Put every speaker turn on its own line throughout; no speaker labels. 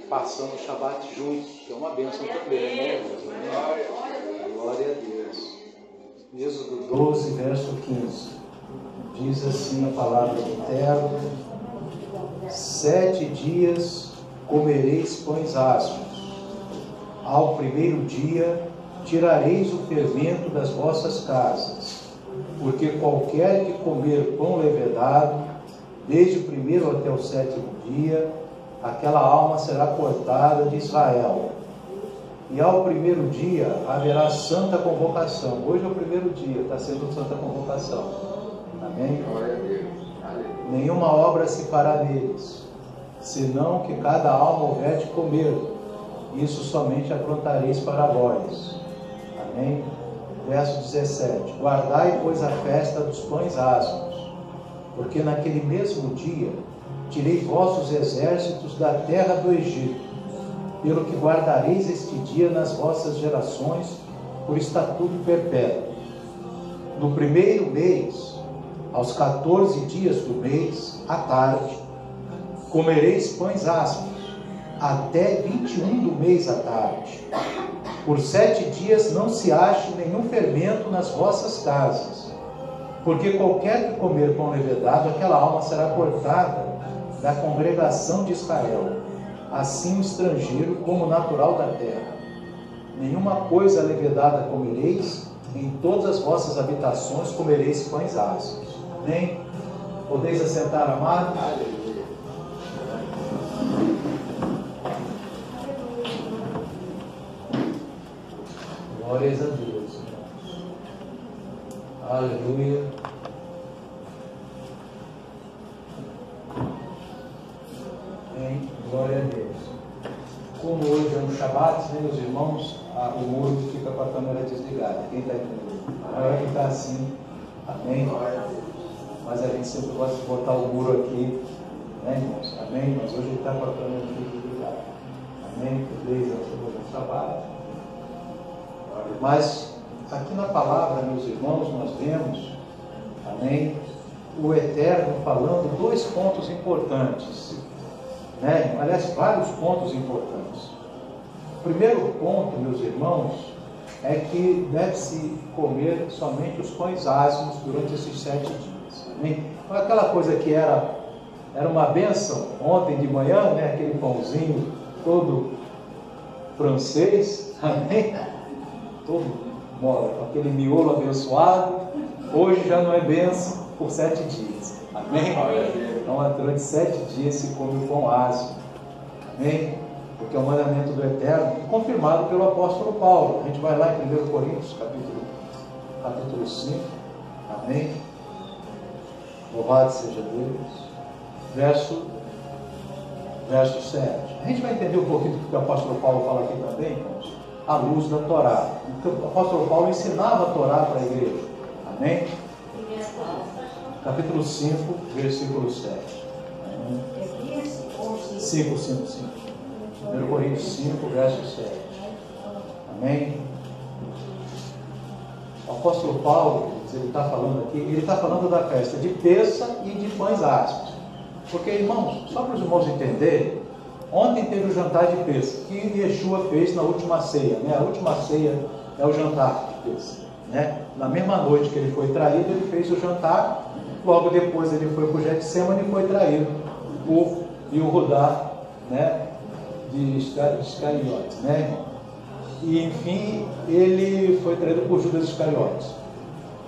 passando o Shabat juntos, que é uma bênção também, né? Glória a Deus. Êxodo 12, verso 15. Diz assim a palavra do Eterno: 7 dias comereis pães asmos. Ao primeiro dia tirareis o fermento das vossas casas, porque qualquer que comer pão levedado, desde o primeiro até o 7º dia, aquela alma será cortada de Israel. E ao primeiro dia haverá santa convocação. Hoje é o primeiro dia, está sendo santa convocação. Amém?
Glória a Deus.
Nenhuma obra se fará neles, senão que cada alma houver de comer. Isso somente aprontareis para vós. Amém? Verso 17. Guardai, pois, a festa dos pães asmos, porque naquele mesmo dia tirei vossos exércitos da terra do Egito, pelo que guardareis este dia nas vossas gerações, por estatuto perpétuo. No primeiro mês, aos 14 dias do mês, à tarde, comereis pães asmos, até 21 do mês à tarde. Por 7 dias não se ache nenhum fermento nas vossas casas, porque qualquer que comer pão levedado, aquela alma será cortada da congregação de Israel, assim o estrangeiro como o natural da terra. Nenhuma coisa levedada comereis, em todas as vossas habitações comereis pães asmos. Amém? Podeis assentar, amados?
Aleluia.
Glórias a Deus. Aleluia. Amém. Glória a Deus. Como hoje é um Shabat, né, meus irmãos, o muro fica com a câmera desligada. Quem está entendendo? Vai ficar assim. Amém? Mas a gente sempre gosta de botar o muro aqui, né, irmãos? Amém? Mas hoje ele está com a câmera desligada. Amém? Beleza? Hoje é um Shabat. Mas aqui na palavra, meus irmãos, nós vemos, amém, o Eterno falando 2 pontos importantes, né? Aliás, vários pontos importantes. O primeiro ponto, meus irmãos, é que deve-se comer somente os pães asmos durante esses 7 dias. Amém? Não é aquela coisa que era uma bênção ontem de manhã, né? Aquele pãozinho todo francês, amém? Todo mole, com aquele miolo abençoado, hoje já não é bênção por 7 dias. Amém? Então, durante 7 dias se come o pão asmo. Amém? Porque é o mandamento do Eterno, confirmado pelo apóstolo Paulo. A gente vai lá em 1 Coríntios, capítulo 5. Amém? Louvado seja Deus. Verso 7. A gente vai entender um pouquinho do que o apóstolo Paulo fala aqui também, irmãos, à luz da Torá. Então, o apóstolo Paulo ensinava a Torá para a igreja. Amém? Capítulo 5, versículo 7. 5. 1 Coríntios 5, verso 7. Amém? O apóstolo Paulo, ele está falando aqui, ele está falando da festa de Pêssah e de pães asmos. Porque, irmãos, só para os irmãos entenderem, ontem teve o jantar de Pêssah, que Yeshua fez na última ceia, né? A última ceia é o jantar de Pêssah, né? Na mesma noite que ele foi traído, ele fez o jantar. Logo depois ele foi para o Getsemane e foi traído por Yehudá, né? De Iscariotes, né? E enfim, ele foi traído por Judas Iscariotes.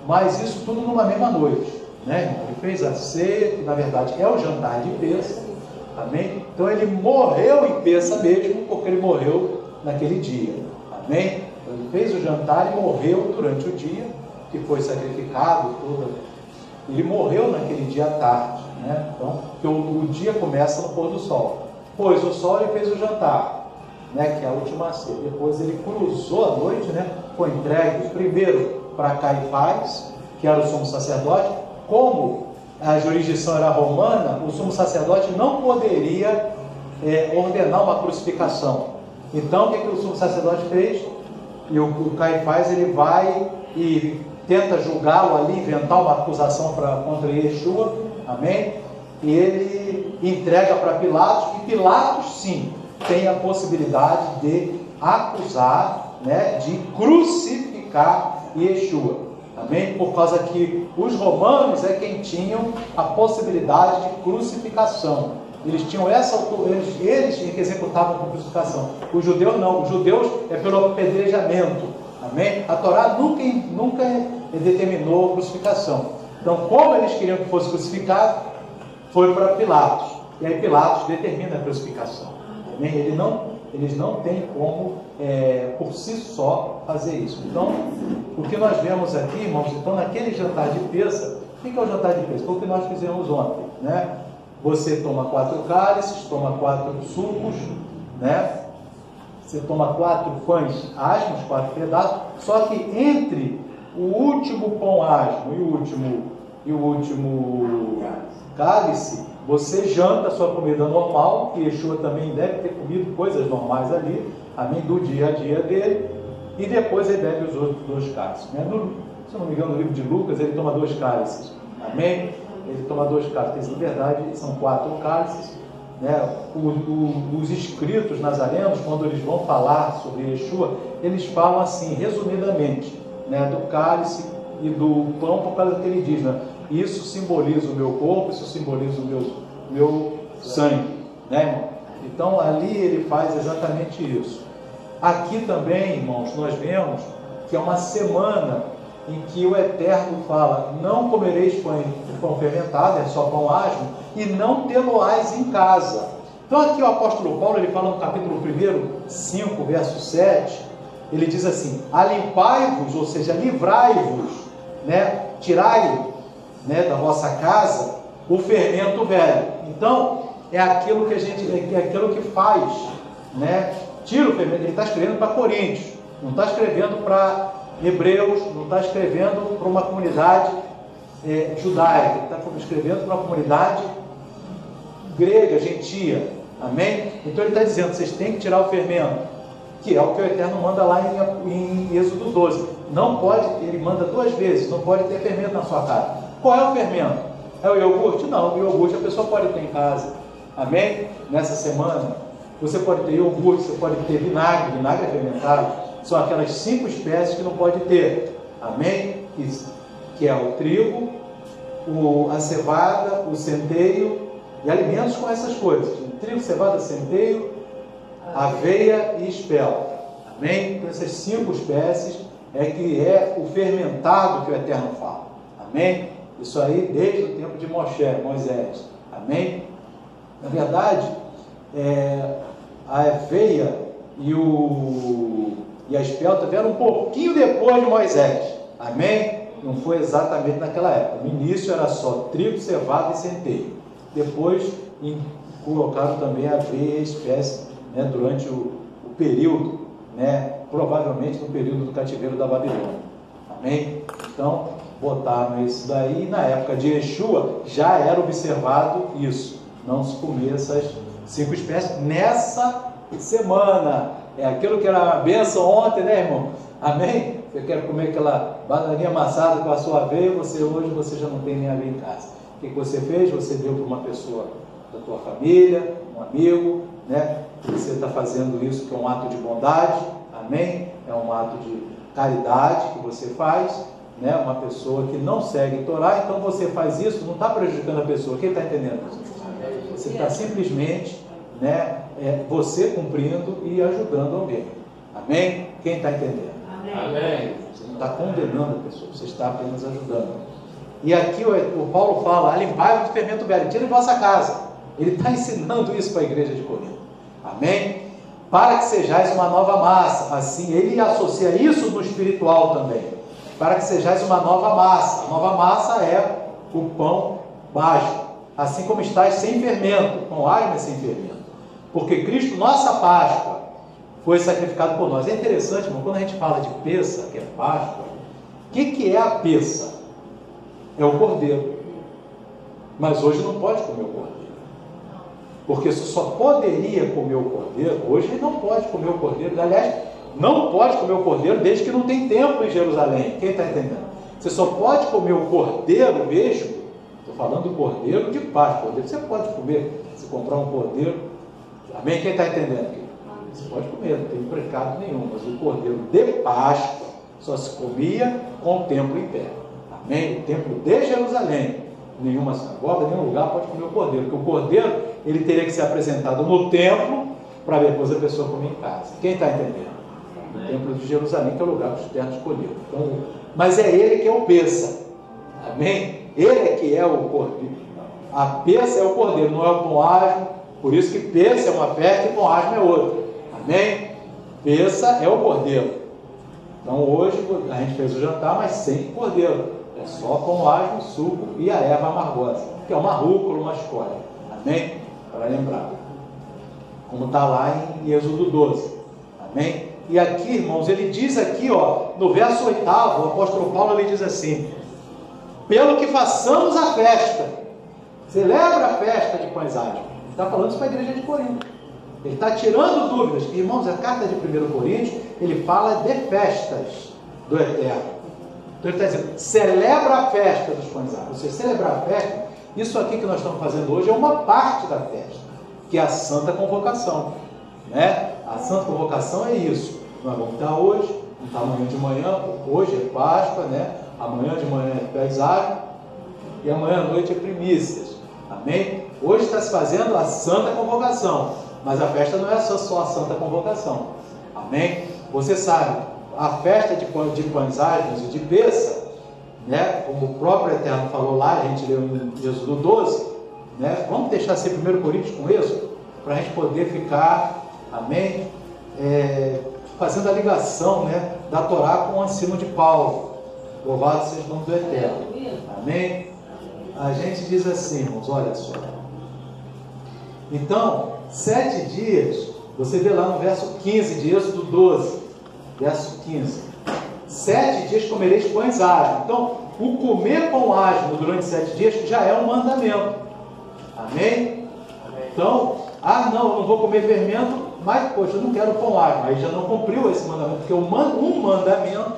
Mas isso tudo numa mesma noite, né? Ele fez a ceia, que na verdade é o jantar de Pêssah. Amém? Então ele morreu em Pêssah mesmo, porque ele morreu naquele dia. Amém? Então, ele fez o jantar e morreu durante o dia, que foi sacrificado, ele morreu naquele dia à tarde, né? Então, porque o dia começa no pôr do sol. Pôs o sol e fez o jantar, né? Que é a última ceia. Depois ele cruzou a noite, né? Foi entregue primeiro para Caifás, que era o sumo sacerdote. Como a jurisdição era romana, o sumo sacerdote não poderia ordenar uma crucificação. Então, o que o sumo sacerdote fez? E o Caifás, ele vai e tenta julgá-lo ali, inventar uma acusação contra Yeshua, amém? E ele entrega para Pilatos, e Pilatos, sim, tem a possibilidade de acusar, né, de crucificar Yeshua. Amém? Por causa que os romanos é quem tinham a possibilidade de crucificação. Eles tinham essa autoridade, eles que executavam a crucificação. Os judeus não, os judeus é pelo apedrejamento. Amém? A Torá nunca determinou a crucificação. Então, como eles queriam que fosse crucificado, foi para Pilatos. E aí Pilatos determina a crucificação. Amém? Eles não têm como, por si só, fazer isso. Então, o que nós vemos aqui, irmãos, então, naquele jantar de Pêssego, o que é o jantar de Pêssego? Foi o que nós fizemos ontem, né? Você toma 4 cálices, toma 4 sucos, né? Você toma 4 pães asmos, 4 pedaços, só que entre o último pão asmo e o último cálice, você janta a sua comida normal, que Yeshua também deve ter comido coisas normais ali, amém, do dia a dia dele, e depois ele bebe os outros 2 cálices. Né? Se eu não me engano, no livro de Lucas, ele toma 2 cálices, amém? Ele toma 2 cálices, na verdade são 4 cálices. Né? Os escritos nazarenos, quando eles vão falar sobre Yeshua, eles falam assim, resumidamente, né? Do cálice e do pão, por causa que ele diz, né? Isso simboliza o meu corpo, isso simboliza o meu sangue, né, irmão? Então ali ele faz exatamente isso. Aqui também, irmãos, nós vemos que é uma semana em que o Eterno fala: não comereis pão fermentado, é só pão asmo, e não tê-lo-ás em casa. Então aqui o apóstolo Paulo, ele fala no capítulo 1, 5, verso 7, ele diz assim: alimpai-vos, ou seja, livrai-vos, né, tirai, né, da vossa casa o fermento velho. Então é aquilo que aquilo que faz, né, tira o fermento. Ele está escrevendo para Coríntios, não está escrevendo para Hebreus, não está escrevendo para uma comunidade judaica, ele está escrevendo para uma comunidade grega, gentia, amém? Então ele está dizendo: vocês têm que tirar o fermento, que é o que o Eterno manda lá em Êxodo 12. Não pode, ele manda 2 vezes, não pode ter fermento na sua casa. Qual é o fermento? É o iogurte? Não, o iogurte a pessoa pode ter em casa, amém? Nessa semana, você pode ter iogurte, você pode ter vinagre é fermentado, são aquelas 5 espécies que não pode ter, amém? Que é o trigo, a cevada, o centeio e alimentos com essas coisas: trigo, cevada, centeio, aveia e espelta, amém? Então essas 5 espécies que é o fermentado que o Eterno fala, amém? Isso aí desde o tempo de Moisés, amém? Na verdade, a aveia e a espelta vieram um pouquinho depois de Moisés, amém? Não foi exatamente naquela época. No início era só trigo, cevada e centeio. Depois colocaram também a aveia e a espécie, né, durante o período, né, provavelmente no período do cativeiro da Babilônia, amém? Então botaram isso daí, e na época de Yeshua já era observado isso, não se comer essas 5 espécies nessa semana. É aquilo que era uma bênção ontem, né, irmão? Amém? Você quer comer aquela bananinha amassada com a sua aveia, hoje você já não tem nem aveia em casa. O que você fez? Você deu para uma pessoa da tua família, um amigo, né? Você está fazendo isso, que é um ato de bondade, amém? É um ato de caridade que você faz, né? Uma pessoa que não segue Torá, então você faz isso, não está prejudicando a pessoa. Quem está entendendo? Você está simplesmente, né, você cumprindo e ajudando alguém, amém? Quem está entendendo? Amém. Você não está condenando a pessoa, você está apenas ajudando. E aqui o Paulo fala: limpai-vos do fermento velho, tira de vossa casa. Ele está ensinando isso para a igreja de Corinto, amém? Para que sejais uma nova massa. Assim, ele associa isso no espiritual também. Para que sejais uma nova massa. A nova massa é o pão baixo, assim como estáis sem fermento. Pão asmo é sem fermento, porque Cristo, nossa Páscoa, foi sacrificado por nós. É interessante, irmão, quando a gente fala de Pêssego, que é Páscoa, o que é a Pêssego? É o cordeiro. Mas hoje não pode comer o cordeiro, porque você só poderia comer o cordeiro. Hoje ele não pode comer o cordeiro. Aliás, não pode comer o cordeiro desde que não tem templo em Jerusalém. Quem está entendendo? Você só pode comer o cordeiro mesmo. Estou falando do cordeiro de Páscoa. Você pode comer, se comprar um cordeiro Amém? Quem está entendendo aqui? Você pode comer, não tem pecado nenhum, mas o cordeiro de Páscoa só se comia com o templo em pé. Amém? O templo de Jerusalém, nenhuma sinagoga, nenhum lugar pode comer o cordeiro, porque o cordeiro ele teria que ser apresentado no templo para depois a pessoa comer em casa. Quem está entendendo? O templo de Jerusalém, que é o lugar que os ternos escolheram. Então, mas é ele que é o peça. Amém? Ele é que é o cordeiro. A peça é o cordeiro, não é o pão asmo. Por isso que peça é uma festa e pão asmo é outra. Amém? Peça é o cordeiro. Então hoje a gente fez o jantar, mas sem cordeiro. É só pão asmo, suco e a erva amargosa, que é uma rúcula, uma escolha. Amém? Para lembrar. Como está lá em Êxodo 12. Amém? E aqui, irmãos, ele diz aqui, ó, no verso 8, o apóstolo Paulo ele diz assim: pelo que façamos a festa, celebra a festa de pães asmos. Ele está falando isso para a igreja de Corinto. Ele está tirando dúvidas. Irmãos, a carta de 1 Coríntios, ele fala de festas do Eterno. Então ele está dizendo, celebra a festa dos pães asmos. Você celebrar a festa, isso aqui que nós estamos fazendo hoje é uma parte da festa, que é a Santa Convocação. Né? A Santa Convocação é isso. Nós vamos estar hoje, vamos estar amanhã de manhã, hoje é Páscoa, né? Amanhã de manhã é pães asmos e amanhã à noite é primícias. Amém? Hoje está se fazendo a Santa Convocação, mas a festa não é só a Santa Convocação. Amém? Você sabe, a festa de pães asmos e de peça, né? Como o próprio Eterno falou lá, a gente leu em Êxodo 12, né? Vamos deixar ser 1 Coríntios com isso, para a gente poder ficar, amém? Fazendo a ligação, né, da Torá com o ensino de Paulo. Louvado seja o nome do Eterno. Amém? A gente diz assim, irmãos, olha só. Então, 7 dias, você vê lá no verso 15 de Êxodo 12, verso 15. 7 dias comereis pães asmos. Então, o comer pão asmo durante 7 dias já é um mandamento. Amém? Então, não, eu não vou comer fermento, mas, poxa, eu não quero pão asmo. Aí já não cumpriu esse mandamento, porque um mandamento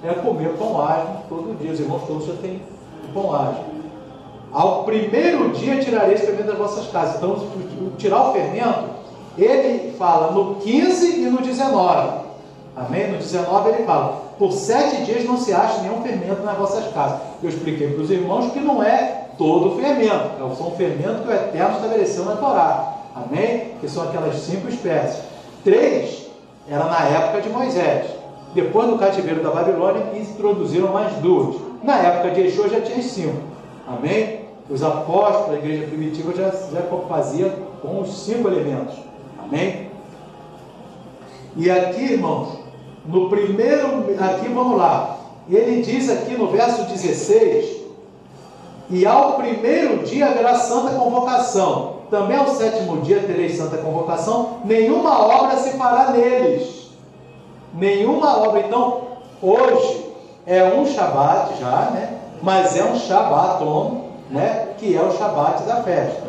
é comer pão asmo todo dia. Os irmãos todos já têm pão asmo. Ao primeiro dia tirareis o fermento das vossas casas. Então, tirar o fermento, ele fala no 15 e no 19. Amém? No 19 ele fala, por 7 dias não se acha nenhum fermento nas vossas casas. Eu expliquei para os irmãos que não é todo o fermento. É um fermento que o Eterno estabeleceu na Torá. Amém? Que são aquelas 5 espécies. 3 era na época de Moisés. Depois do cativeiro da Babilônia, introduziram mais 2. Na época de Yeshua já tinha 5. Amém? Os apóstolos da igreja primitiva já faziam com os 5 elementos. Amém? E aqui, irmãos, no primeiro, aqui vamos lá. Ele diz aqui no verso 16, e ao primeiro dia haverá santa convocação. Também ao 7º dia tereis santa convocação. Nenhuma obra se fará neles. Nenhuma obra. Então, hoje é um Shabat já, né? Mas é um Shabaton, né? Que é o Shabat da festa.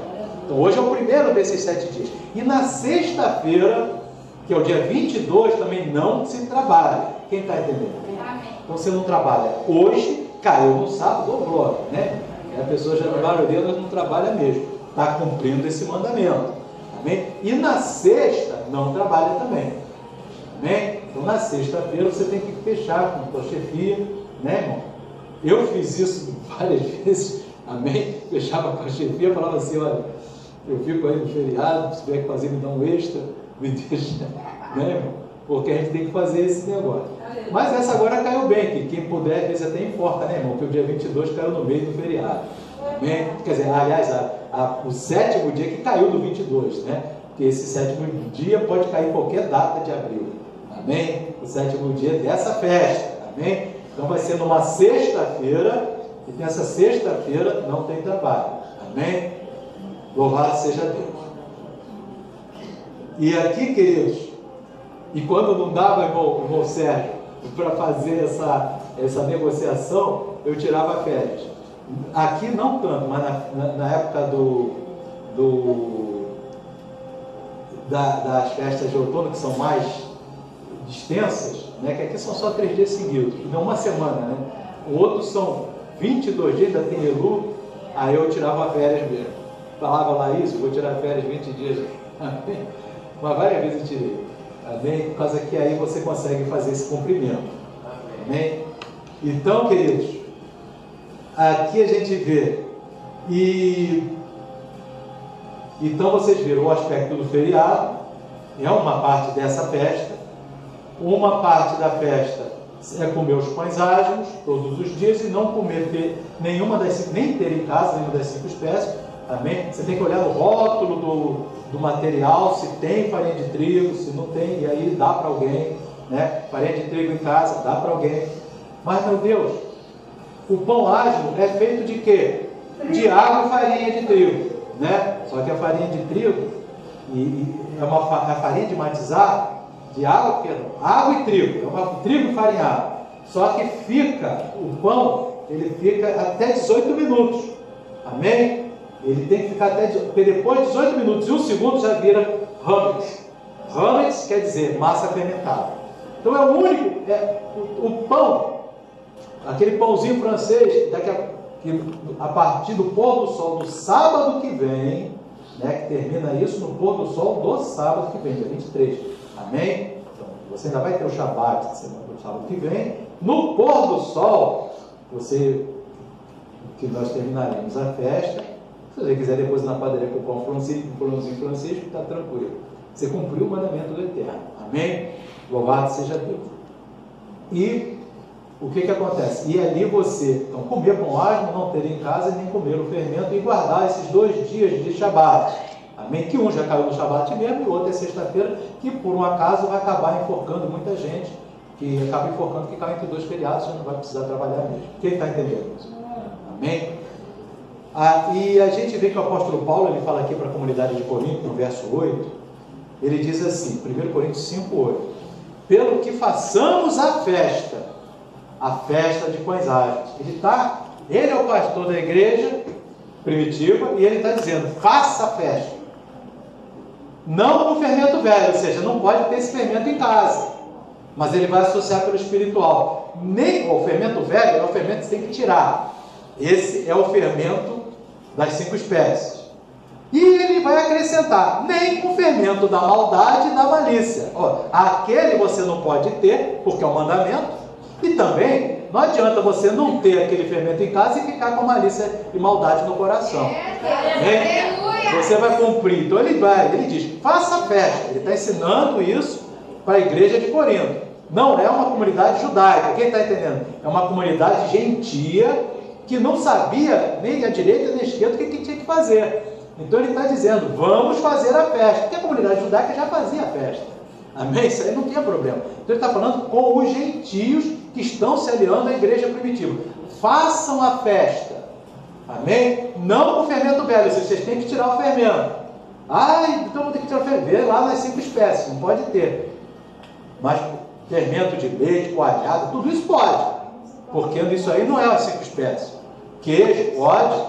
Então, hoje é o primeiro desses 7 dias. E na sexta-feira, que é o dia 22, também não se trabalha. Quem está entendendo? Então, você não trabalha hoje, caiu no sábado, ou glória, né? E a pessoa já, na maioria, não trabalha mesmo. Está cumprindo esse mandamento. Amém? E na sexta, não trabalha também. Amém? Então, na sexta-feira, você tem que fechar com a tua chefia, né, irmão? Eu fiz isso várias vezes. Amém? Fechava com a chefia, falava assim, olha, eu fico aí no feriado, se tiver que fazer, me dá um extra, me deixa, né, irmão? Porque a gente tem que fazer esse negócio. Mas essa agora caiu bem, que quem puder, às vezes até importa, né, irmão? Porque o dia 22 caiu no meio do feriado. Amém? Quer dizer, aliás, o 7º dia que caiu no 22, né? Porque esse 7º dia pode cair em qualquer data de abril. Amém? O 7º dia dessa festa. Amém? Então vai ser numa sexta-feira, e nessa sexta-feira não tem trabalho. Amém? Louvado seja Deus. E aqui, queridos, e quando não dava, irmão Sérgio, para fazer essa negociação, eu tirava férias. Aqui não tanto, mas na época das festas de outono, que são mais extensas, né, que aqui são só 3 dias seguidos, não uma semana, né? O outro são 22 dias, ainda tem Elu, aí eu tirava férias mesmo. Falava lá isso, vou tirar férias 20 dias Amém? Mas várias vezes eu tirei. Amém? Por causa que aí você consegue fazer esse cumprimento. Amém? Então, queridos, aqui a gente vê. Então vocês viram o aspecto do feriado, é uma parte dessa festa. Uma parte da festa é comer os pães asmos todos os dias e não comer nenhuma das cinco, nem ter em casa nenhuma das 5 espécies. Amém? Você tem que olhar no rótulo do material, se tem farinha de trigo, se não tem, e aí dá para alguém, né? Farinha de trigo em casa, dá para alguém. Mas, meu Deus, o pão asmo é feito de quê? De água e farinha de trigo, né? Só que a farinha de trigo é a farinha de matizar de água e trigo, trigo farinhado. Só que o pão, ele fica até 18 minutos. Amém? Ele tem que ficar depois de 18 minutos e 1 segundo já vira hametz. Hametz quer dizer massa fermentada. Então é o único, o pão, aquele pãozinho francês, a partir do pôr do sol do sábado que vem, né, que termina isso no pôr do sol do sábado que vem, dia 23. Amém? Então, você ainda vai ter o Shabat, no sábado que vem. No pôr do sol, que nós terminaremos a festa. Se você quiser depois ir na padaria comprar um pãozinho francês, está tranquilo. Você cumpriu o mandamento do Eterno. Amém? Louvado seja Deus. E o que acontece? E ali então, comer pão asmo, não ter em casa, nem comer o fermento e guardar esses 2 dias de Shabat. Amém? Que um já caiu no Shabat mesmo e o outro é sexta-feira, que por um acaso vai acabar enforcando muita gente, que acaba enforcando que cai entre 2 feriados, você não vai precisar trabalhar mesmo. Quem está entendendo isso? Amém? E a gente vê que o apóstolo Paulo, ele fala aqui para a comunidade de Corinto, no verso 8, ele diz assim, 1 Coríntios 5, 8, pelo que façamos a festa de pães asmos. Ele é o pastor da igreja primitiva e ele está dizendo, faça a festa. Não com fermento velho, ou seja, não pode ter esse fermento em casa, mas ele vai associar pelo espiritual. Nem o fermento velho é o fermento que você tem que tirar. Esse é o fermento das 5 espécies. E ele vai acrescentar, nem com o fermento da maldade e da malícia. Aquele você não pode ter, porque é um mandamento. E também, não adianta você não ter aquele fermento em casa e ficar com malícia e maldade no coração. Você vai cumprir. Então ele diz, faça a festa. Ele está ensinando isso para a igreja de Corinto. Não é uma comunidade judaica, quem está entendendo? É uma comunidade gentia, que não sabia nem a direita nem a esquerda o que tinha que fazer. Então ele está dizendo, vamos fazer a festa, porque a comunidade judaica já fazia a festa. Amém? Isso aí não tinha problema. Então ele está falando com os gentios que estão se aliando à igreja primitiva. Façam a festa. Amém? Não com fermento velho, vocês têm que tirar o fermento. Então vou ter que tirar o fermento lá nas 5 espécies, não pode ter. Mas fermento de leite, coalhada, tudo isso pode, porque isso aí não é as 5 espécies. Queijo pode,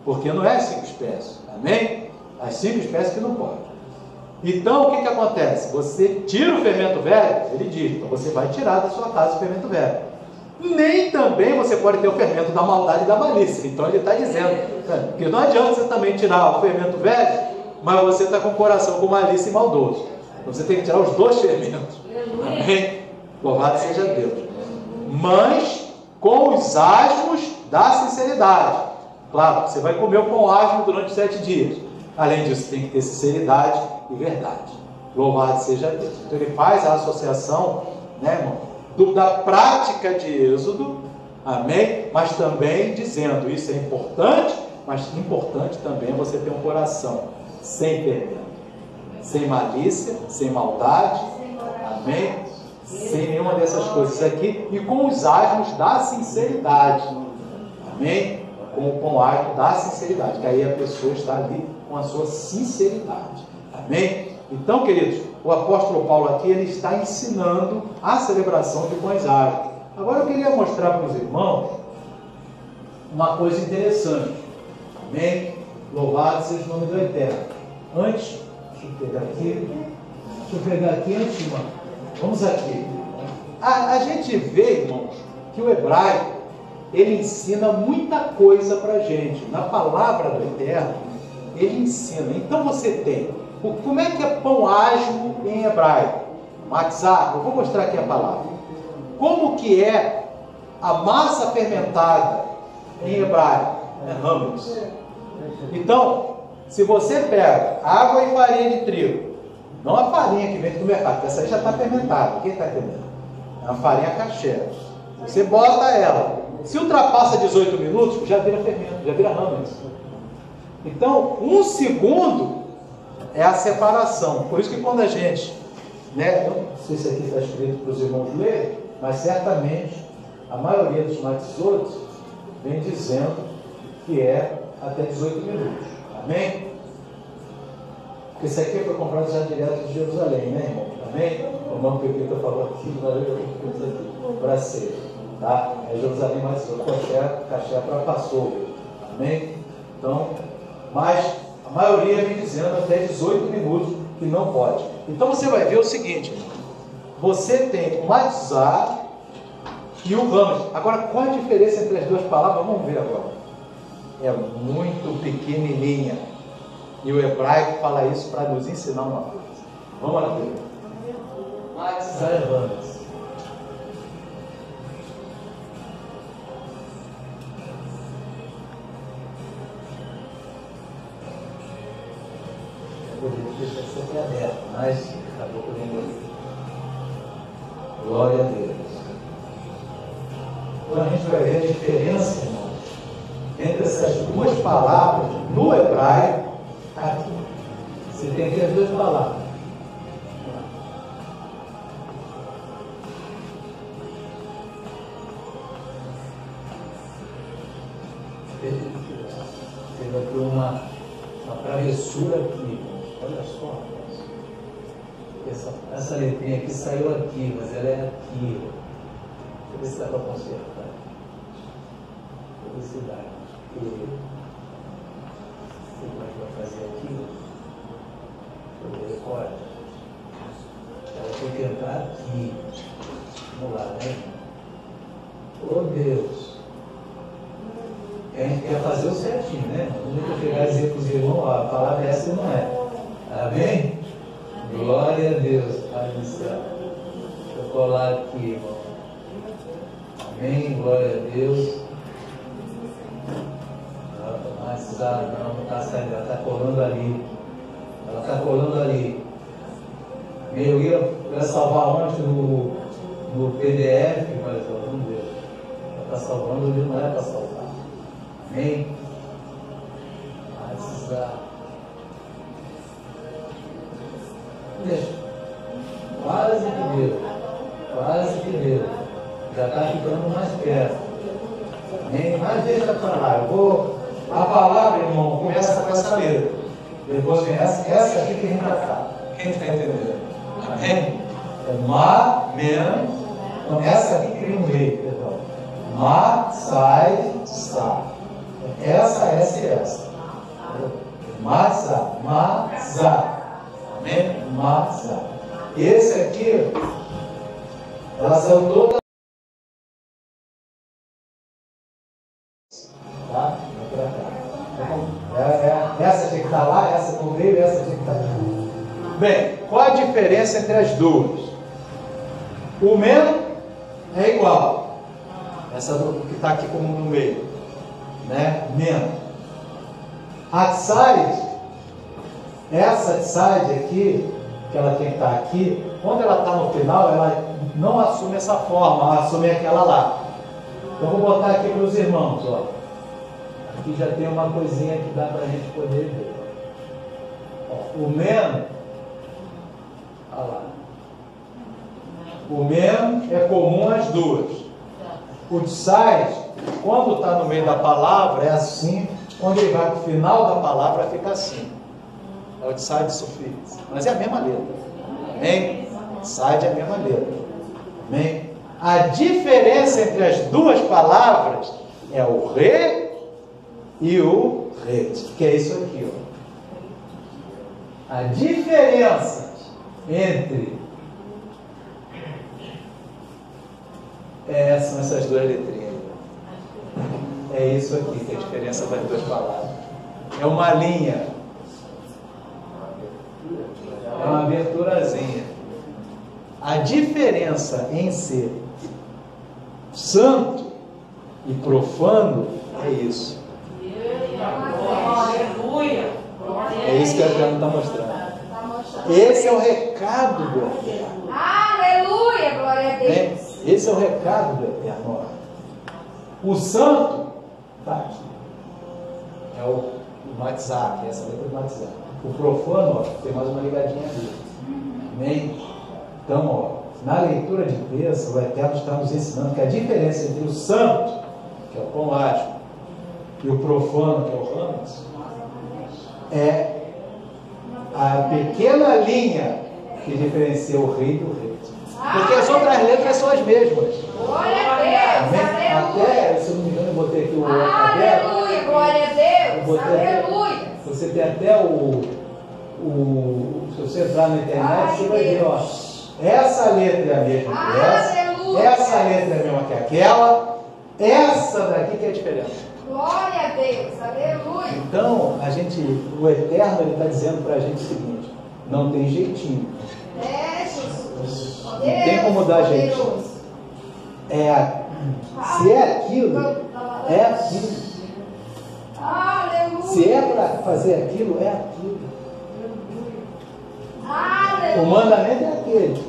porque não é as 5 espécies. Amém? As 5 espécies que não pode. Então, o que acontece? Você tira o fermento velho, ele diz, então você vai tirar da sua casa o fermento velho. Nem também você pode ter o fermento da maldade e da malícia. Então ele está dizendo, que não adianta você também tirar o fermento velho, mas você está com o coração com malícia e maldoso. Então você tem que tirar os 2 fermentos. Amém? Louvado seja Deus. Mas com os asmos da sinceridade. Claro, você vai comer o pão asmo durante 7 dias. Além disso, tem que ter sinceridade e verdade. Louvado seja Deus. Então ele faz a associação, né, irmão, da prática de Êxodo, amém? Mas também dizendo, isso é importante, mas importante também é você ter um coração sem fermento, sem malícia, sem maldade, amém? Sem nenhuma dessas coisas aqui, e com os asmos da sinceridade, amém? Com o pão asmo da sinceridade, que aí a pessoa está ali com a sua sinceridade, amém? Então, queridos, o apóstolo Paulo aqui, ele está ensinando a celebração de pães asmos. Agora eu queria mostrar para os irmãos uma coisa interessante, amém? Louvado seja o nome do Eterno. Antes, deixa eu pegar aqui antes, irmão. Vamos aqui. A gente vê, irmãos, que o hebraico, ele ensina muita coisa para a gente. Na palavra do Eterno, ele ensina. Então você tem Como é que é pão asmo em hebraico? Matzah. Eu vou mostrar aqui a palavra. Como que é a massa fermentada em hebraico? É hametz. Então, se você pega água e farinha de trigo, não a farinha que vem do mercado, porque essa aí já está fermentada. Quem está entendendo? É uma farinha kasher. Você bota ela. Se ultrapassa 18 minutos, já vira fermento, já vira hametz. Então, 1 segundo é a separação. Por isso que quando a gente, né, não sei se aqui está escrito para os irmãos lerem, mas certamente a maioria dos matzot vem dizendo que é até 18 minutos. Amém? Porque isso aqui foi comprado já direto de Jerusalém, né, irmão? Amém? O irmão Pepita falou aqui, para ser. Tá? É Jerusalém, mas o caché para Passover. Amém? Então, mas a maioria vem dizendo até 18 minutos que não pode. Então você vai ver o seguinte: você tem o matzah e o hametz. Agora, qual a diferença entre as duas palavras? Vamos ver agora. É muito pequenininha. E o hebraico fala isso para nos ensinar uma coisa. Vamos lá ver. Matzah e hametz. Deixa sempre aberto, mas acabou podendo. Glória a Deus. Então a gente vai ver a diferença, irmãos, entre essas duas palavras no hebraico. Aqui. Você tem aqui as duas palavras. Teve aqui uma travessura aqui. Olha só. Essa letrinha aqui saiu aqui, mas ela é aqui. Deixa eu ver se dá para consertar. Felicidade. Como é que vai fazer aqui? Deixa eu ver, olha. Ela tem que entrar aqui. Vamos lá, né? Oh Deus! A gente quer fazer o certinho, né? Não vou chegar e dizer para os irmãos, ó, a palavra essa não é. Amém? Glória a Deus, Pai do céu. Deixa eu colar aqui, irmão. Amém? Glória a Deus. Mas não está saindo, ela está colando ali. Ela está colando ali. Eu ia salvar ontem no PDF, mas não deu. Ela está salvando ali, não é para salvar. Amém? Mas deixa. Quase que deu. Quase que deu. Já está ficando mais perto. Amém? Mas deixa para lá. Eu vou. A palavra, irmão, começa com essa letra. Depois vem essa aqui que vem para cá. Quem está entendendo? Amém? É ma, men. Então, essa aqui que vem no meio, perdão. Ma, sai, sa. Essa e essa. Matzah, matzah. Amém? Matzah. Esse aqui, elas são todas. Tá? Essa tinha que estar lá, essa no meio, essa tinha que estar aqui. Bem, qual a diferença entre as duas? O men é igual. Essa que está aqui como no meio. Né? Men. A tside, essa tside aqui, que ela tem que estar aqui, quando ela está no final, ela não assume essa forma, ela assume aquela lá. Então vou botar aqui para os irmãos, ó. Aqui já tem uma coisinha que dá para a gente poder ver. Ó, o men, olha lá. O men é comum às duas. O tside, quando está no meio da palavra, é assim. Quando ele vai para o final da palavra, fica assim. É o tside sufixo. Mas é a mesma letra. Amém? Tside é a mesma letra. Amém? A diferença entre as duas palavras é o re e o ret, que é isso aqui, ó. A diferença entre são essas duas letrinhas. É isso aqui que é a diferença das duas palavras. É uma linha. É uma aberturazinha. A diferença em ser santo e profano é isso. É isso que a Eterno está mostrando. Esse é o recado do Eterno.
Aleluia, glória a Deus.
Esse é o recado do Eterno. O santo está aqui. É o WhatsApp, essa letra do WhatsApp. O profano, ó, tem mais uma ligadinha ali. Amém? Então, ó, na leitura de terça, o Eterno está nos ensinando que a diferença entre o santo, que é o pão ágil, e o profano, que é o ramos, é a pequena linha que diferencia o rei do rei. Porque as outras letras são as mesmas.
Glória a Deus, aleluia.
Até, se eu não me engano, eu botei aqui o
aleluia, glória a Deus,
aleluia. Você tem até se você entrar na internet, você vai ver, ó, essa letra é a mesma que essa letra é a mesma que aquela, essa daqui que é a diferença.
Glória a Deus, aleluia.
Então, o Eterno, ele está dizendo para a gente o seguinte: não tem jeitinho.
Jesus.
Não tem como dar jeitinho. Se é aquilo, é aquilo.
Aleluia.
Se é para fazer aquilo, é aquilo.
Aleluia.
O mandamento é aquele.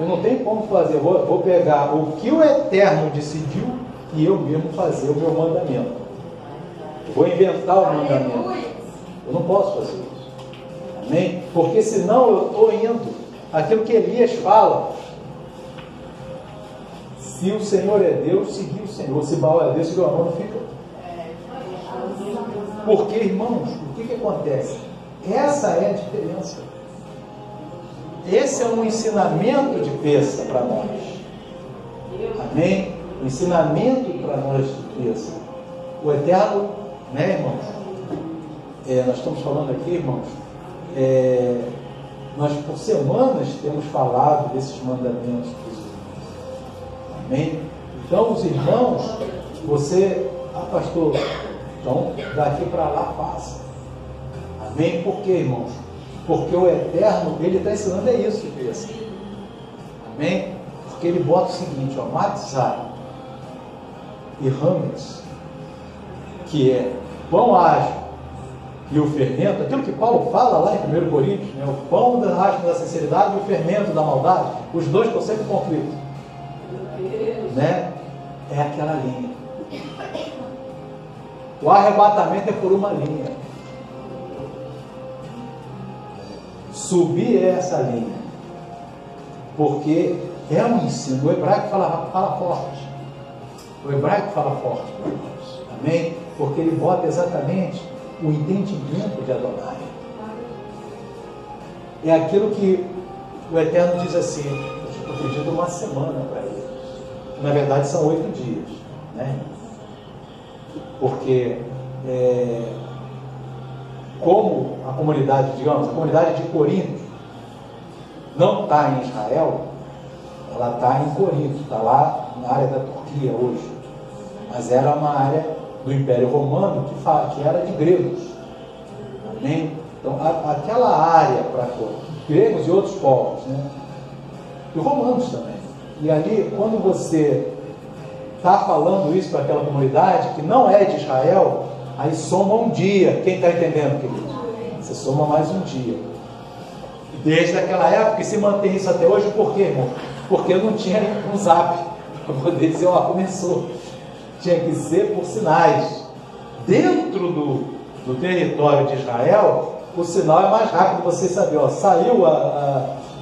Eu não tenho como fazer. Eu vou pegar o que o Eterno decidiu e eu mesmo fazer o meu mandamento. Vou inventar o mandamento. Eu não posso fazer isso. Amém? Porque senão eu estou indo aquilo que Elias fala. Se o Senhor é Deus, seguir o Senhor. Se Baal é Deus, seguir o amor, não fica. Porque, irmãos, o que acontece? Essa é a diferença. Esse é um ensinamento de peça para nós. Amém? O ensinamento para nós de peça. O Eterno, né, irmãos? Nós estamos falando aqui, irmãos, nós por semanas temos falado desses mandamentos para os irmãos. Amém? Então, os irmãos, pastor, então daqui para lá passa. Amém? Por quê, irmãos? Porque o Eterno, ele está ensinando isso de peça. Amém? Porque ele bota o seguinte, ó, matzah e hametz, que é pão ágil e o fermento, aquilo que Paulo fala lá em 1 Coríntios, né, o pão da ágil da sinceridade e o fermento da maldade, os dois estão sempre em conflito. Né? É aquela linha. O arrebatamento é por uma linha. Subir é essa linha. Porque é um ensino. O hebraico fala forte. O hebraico fala forte. Amém? Porque ele bota exatamente o entendimento de Adonai. É aquilo que o Eterno diz assim: eu estou pedindo uma semana para ele. Na verdade são 8 dias, né? Porque como a comunidade, digamos, a comunidade de Corinto não está em Israel, ela está em Corinto, está lá na área da Turquia hoje, mas era uma área do Império Romano que era de gregos. Amém? Então aquela área para gregos e outros povos, né? E romanos também. E ali, quando você está falando isso para aquela comunidade que não é de Israel, aí soma um dia. Quem está entendendo, querido? Você soma mais um dia. Desde aquela época, e se mantém isso até hoje, por quê, irmão? Porque não tinha um zap para poder dizer, ó, começou. Tinha que ser por sinais. Dentro do território de Israel, o sinal é mais rápido, você saber, ó, saiu,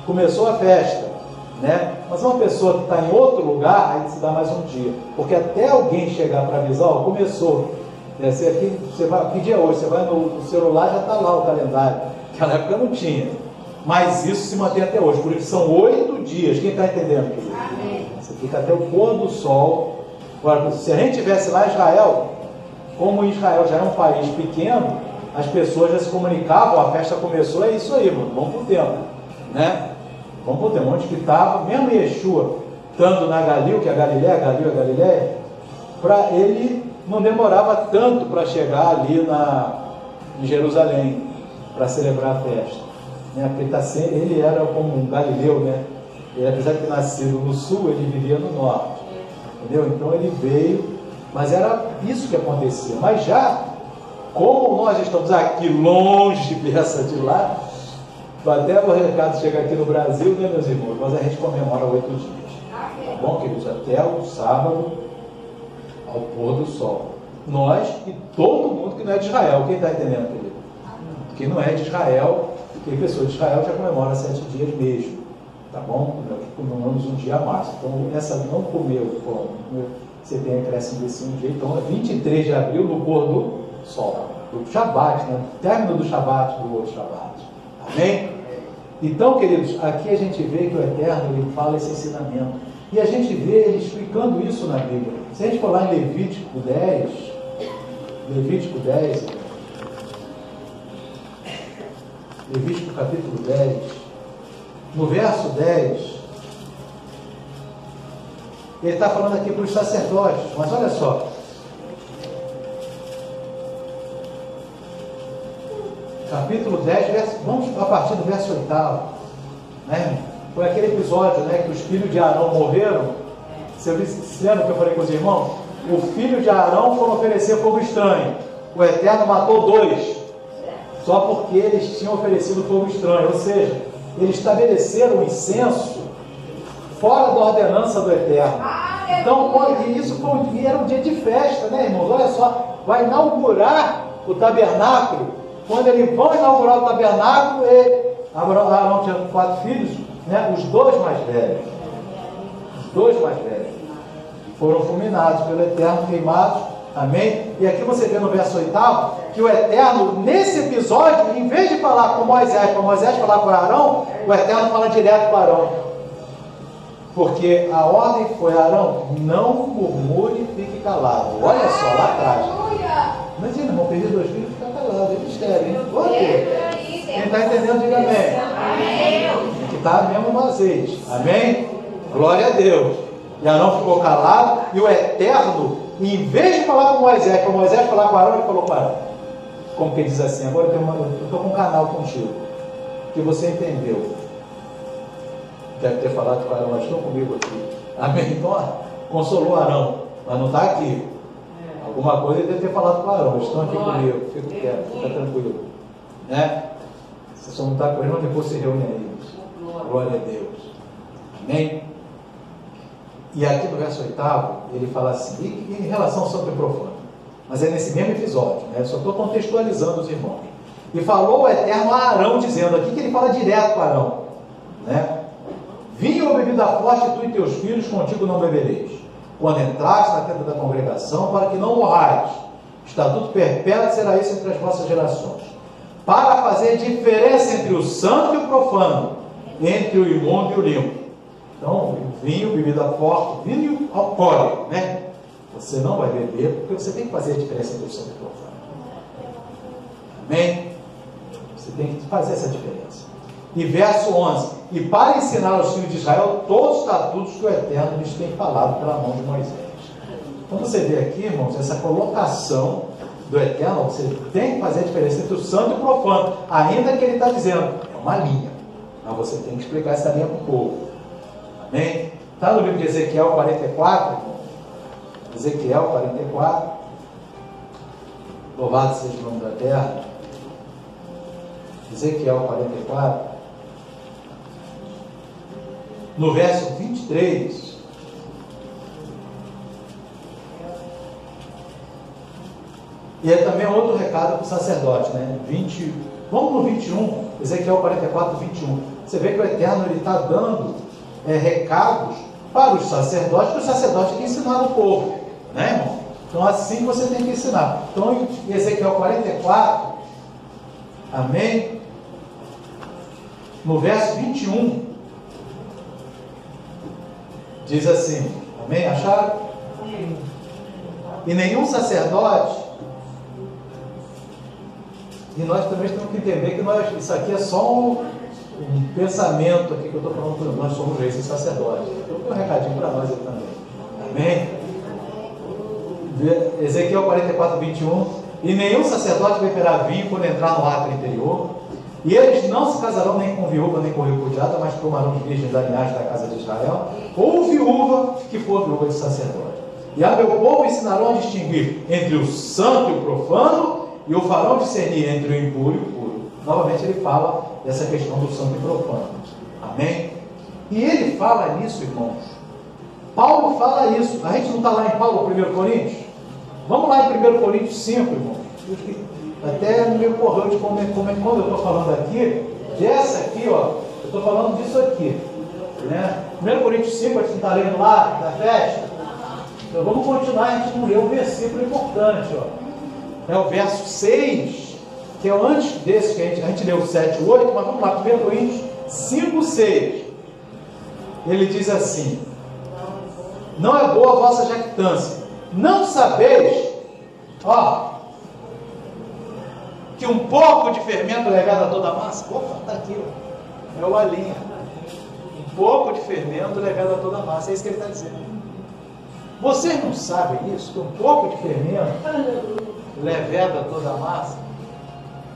começou a festa. Né? Mas uma pessoa que está em outro lugar, aí se dá mais um dia, porque até alguém chegar para avisar, ó, começou. Você vai, que dia é hoje? Você vai no celular, já está lá o calendário. Naquela época não tinha, mas isso se mantém até hoje. Por isso são 8 dias. Quem está entendendo? Amém. Você fica até o pôr do sol. Agora, se a gente tivesse lá em Israel, como Israel já é um país pequeno, as pessoas já se comunicavam, a festa começou, é isso aí, mano, vamos para o templo, né? Vamos para o templo, onde que estava, mesmo Yeshua, estando na Galil, que é a Galileia, Galil é a Galileia, para ele não demorava tanto para chegar ali em Jerusalém, para celebrar a festa. né? Porque ele era como um galileu, né? Ele, apesar de ter nascido no sul, ele vivia no norte, entendeu? Então ele veio, mas era isso que acontecia. Mas já, como nós estamos aqui longe dessa de lá, até o recado chegar aqui no Brasil, né, meus irmãos? Mas a gente comemora 8 dias, tá bom, queridos? Até o sábado, ao pôr do sol. Nós e todo mundo que não é de Israel. Quem está entendendo, querido? Quem não é de Israel, porque pessoa de Israel já comemora 7 dias mesmo, tá bom? Nós comemoramos um dia a mais. Então, essa não comeu pão, você tem acréscimo desse um dia. Então, é 23 de abril, no pôr do sol, do Shabat, né? Término do Shabat, do outro Shabat. Amém? Então, queridos, aqui a gente vê que o Eterno, ele fala esse ensinamento. E a gente vê ele explicando isso na Bíblia. Se a gente for lá em Levítico 10, Levítico capítulo 10, no verso 10, ele está falando aqui para os sacerdotes, mas olha só, capítulo 10, vamos a partir do verso 8, né? Foi aquele episódio, né, que os filhos de Arão morreram. Você lembra que eu falei com os irmãos? O filho de Arão foi oferecer fogo estranho. O Eterno matou 2, só porque eles tinham oferecido fogo estranho. Ou seja, eles estabeleceram o incenso fora da ordenança do Eterno. Então, isso era um dia de festa, né, irmãos? Olha só, vai inaugurar o tabernáculo. Quando eles vão inaugurar o tabernáculo, Arão tinha 4 filhos, né? Os 2 mais velhos. Foram fulminados pelo Eterno, queimados. Amém? E aqui você vê no verso 8 que o Eterno, nesse episódio, em vez de falar com Moisés, para Moisés falar com Arão, o Eterno fala direto para Arão. Porque a ordem foi: Arão, não murmure e fique calado. Olha só, lá atrás. Imagina, irmão, perder 2 filhos e ficar calado. É mistério, hein? Quem está entendendo, diga amém. Que está mesmo no azeite. Amém? Glória a Deus. E Arão ficou calado, e o Eterno, em vez de falar com Moisés, para Moisés falar com Arão, ele falou com Arão. Como que diz assim? Agora eu estou com um canal contigo, que você entendeu. Deve ter falado com Arão, mas estão comigo aqui. Amém? Então, consolou Arão, mas não está aqui. Alguma coisa ele deve ter falado com Arão. Estão aqui comigo, fica quieto, fica tranquilo. Né? Você só não está correndo, depois se reúne aí. Glória a Deus. Amém? E aqui no verso 8, ele fala assim, em relação ao santo e profano, mas é nesse mesmo episódio, né? Só estou contextualizando os irmãos. E falou o Eterno a Arão, dizendo, aqui que ele fala direto para Arão, né? Vinho ou bebida forte, tu e teus filhos contigo não bebereis, quando entrares na tenda da congregação, para que não morrais. Estatuto perpétuo será isso entre as vossas gerações, para fazer diferença entre o santo e o profano, entre o imundo e o limpo. Então, vinho, bebida forte, vinho alcoólico, né? Você não vai beber, porque você tem que fazer a diferença entre o santo e o profano. Amém? Você tem que fazer essa diferença. E verso 11, e para ensinar aos filhos de Israel todos os estatutos que o Eterno lhes tem falado pela mão de Moisés. Então você vê aqui, irmãos, essa colocação do Eterno, você tem que fazer a diferença entre o santo e o profano, ainda que ele está dizendo, é uma linha, mas você tem que explicar essa linha para o povo. Amém? Está no livro de Ezequiel 44, irmão? Ezequiel 44, louvado seja o nome da terra. Ezequiel 44, no verso 23, e é também outro recado para o sacerdote, né? Vamos no 21, Ezequiel 44, 21. Você vê que o Eterno está dando recados para os sacerdotes, que o sacerdote tem que ensinar o povo, né, irmão? Então assim você tem que ensinar. Então em Ezequiel 44, amém? No verso 21, diz assim, amém? Acharam? E nenhum sacerdote, e nós também temos que entender que isso aqui é só um pensamento aqui que eu estou falando, nós somos reis e sacerdotes. Eu tenho um recadinho para nós aqui também. Amém? Ezequiel 44, 21. E nenhum sacerdote beberá vinho quando entrar no átrio interior, E eles não se casarão nem com viúva, nem com repudiada, mas tomarão virgens da linhagem da casa de Israel, ou viúva que for viúva de sacerdote. E a meu povo ensinarão a distinguir entre o santo e o profano, e o farão discernir entre o impuro e o puro. Novamente ele fala dessa questão do santo e profano. Amém? E ele fala nisso, irmãos. Paulo fala isso. A gente não está lá em Paulo, 1 Coríntios? Vamos lá em 1 Coríntios 5, irmãos. Até me ocorreu de quando eu estou falando aqui, dessa aqui, ó, eu estou falando disso aqui. Né? 1 Coríntios 5, a gente está lendo lá na festa. Então vamos continuar, a gente não leu um versículo importante, ó. É o verso 6, que é antes desse, que a gente leu 7 e 8, mas vamos lá, 1 Coríntios 5, 6. Ele diz assim: não é boa a vossa jactância. Não sabeis, ó, que um pouco de fermento legado a toda a massa? Opa, está aqui, ó. É o alinha. Um pouco de fermento legado a toda a massa. É isso que ele está dizendo. Vocês não sabem isso? Que um pouco de fermento levado a toda a massa?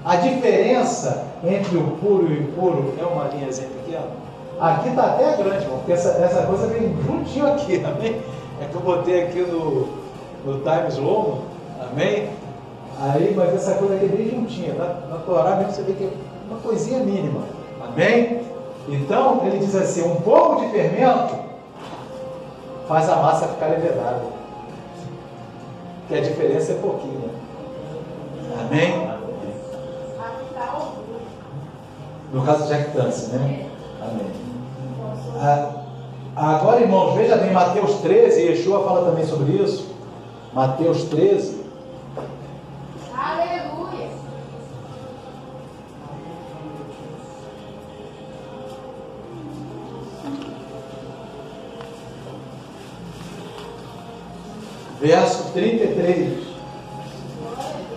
A diferença entre o puro e o impuro é uma linhazinha pequena. Aqui está até grande, irmão, porque essa coisa vem juntinho aqui, amém? É que eu botei aqui no Times Roman, amém? Aí, mas essa coisa aqui é bem juntinha, na Torá mesmo você vê que é uma coisinha mínima, amém? Então, ele diz assim, um pouco de fermento faz a massa ficar levedada, que a diferença é pouquinho, amém? No caso de jactância, né? Amém. Agora, irmãos, veja bem, Mateus 13, Yeshua fala também sobre isso. Mateus 13.
Aleluia.
Verso 33.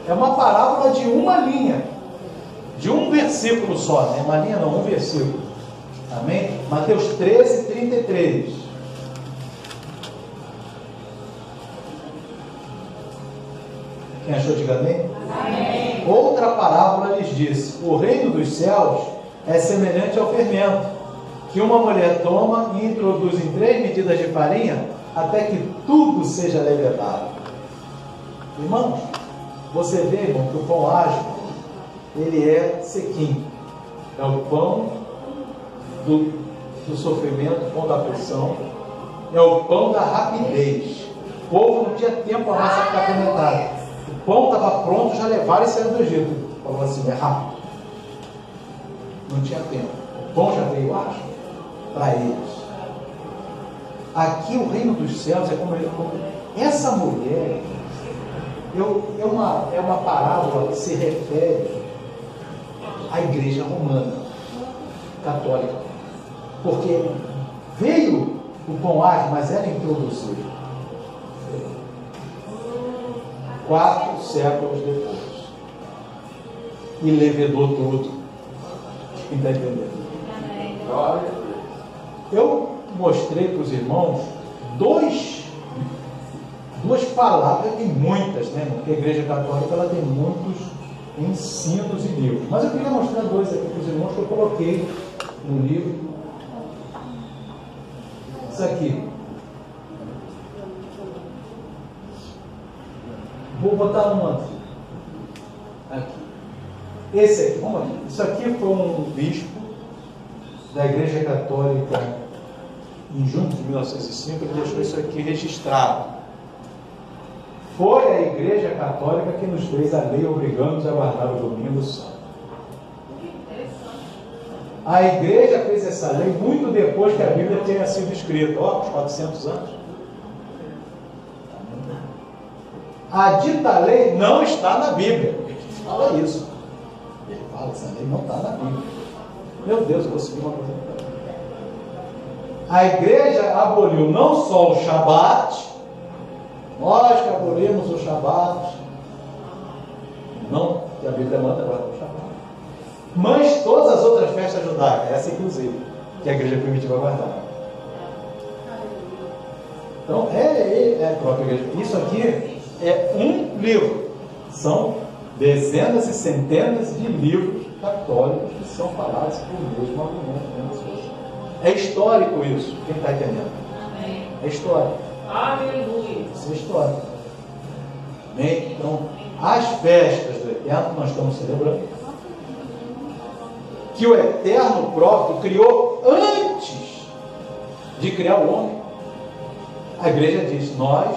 É uma parábola de uma linha, de um versículo só, né? Uma linha não, um versículo. Amém? Mateus 13, 33. Quem achou, diga amém? Amém. Outra parábola lhes disse: o reino dos céus é semelhante ao fermento, que uma mulher toma e introduz em 3 medidas de farinha, até que tudo seja levedado. Irmãos, você vê, irmão, que o pão ágil, ele é sequinho. É o pão do sofrimento, o pão da aflição, é o pão da rapidez. O povo não tinha tempo a massa ficar fermentada. O pão estava pronto, já levaram e saíram do Egito. Falou assim, é rápido. Não tinha tempo. O pão já veio ágil para eles. Aqui o reino dos céus é como essa mulher é uma parábola que se refere à igreja romana católica, porque veio o pão ágil, mas era introduzido 4 séculos depois e levedou tudo. Quem está entendendo? Eu mostrei para os irmãos duas palavras, tem muitas, né? Porque a igreja católica ela tem muitos ensinos e livros, mas eu queria mostrar 2 aqui para os irmãos que eu coloquei no livro. Isso aqui, vou botar um aqui. Esse aqui, vamos aqui. Isso aqui foi um bispo da igreja católica em junho de 1905, ele deixou isso aqui registrado. Foi a igreja católica que nos fez a lei obrigando-nos a guardar o domingo santo. A igreja fez essa lei muito depois que a Bíblia tenha sido escrita, uns 400 anos. A dita lei não está na Bíblia. Ele fala isso. Ele fala, essa lei não está na Bíblia. Meu Deus, eu vou subir uma coisa. A igreja aboliu não só o Shabat, nós que abolimos o Shabat, não que a Bíblia manda agora o Shabat, mas todas as outras festas judaicas, essa inclusive, que a igreja primitiva guardava. Então, é a própria igreja. Isso aqui é um livro, são dezenas e centenas de livros católicos que são falados por mesmo argumento. É histórico isso. Quem está entendendo? É histórico.
Aleluia.
Isso é histórico. Amém? Então, as festas do Eterno que nós estamos celebrando, que o Eterno próprio criou antes de criar o homem, a igreja diz: nós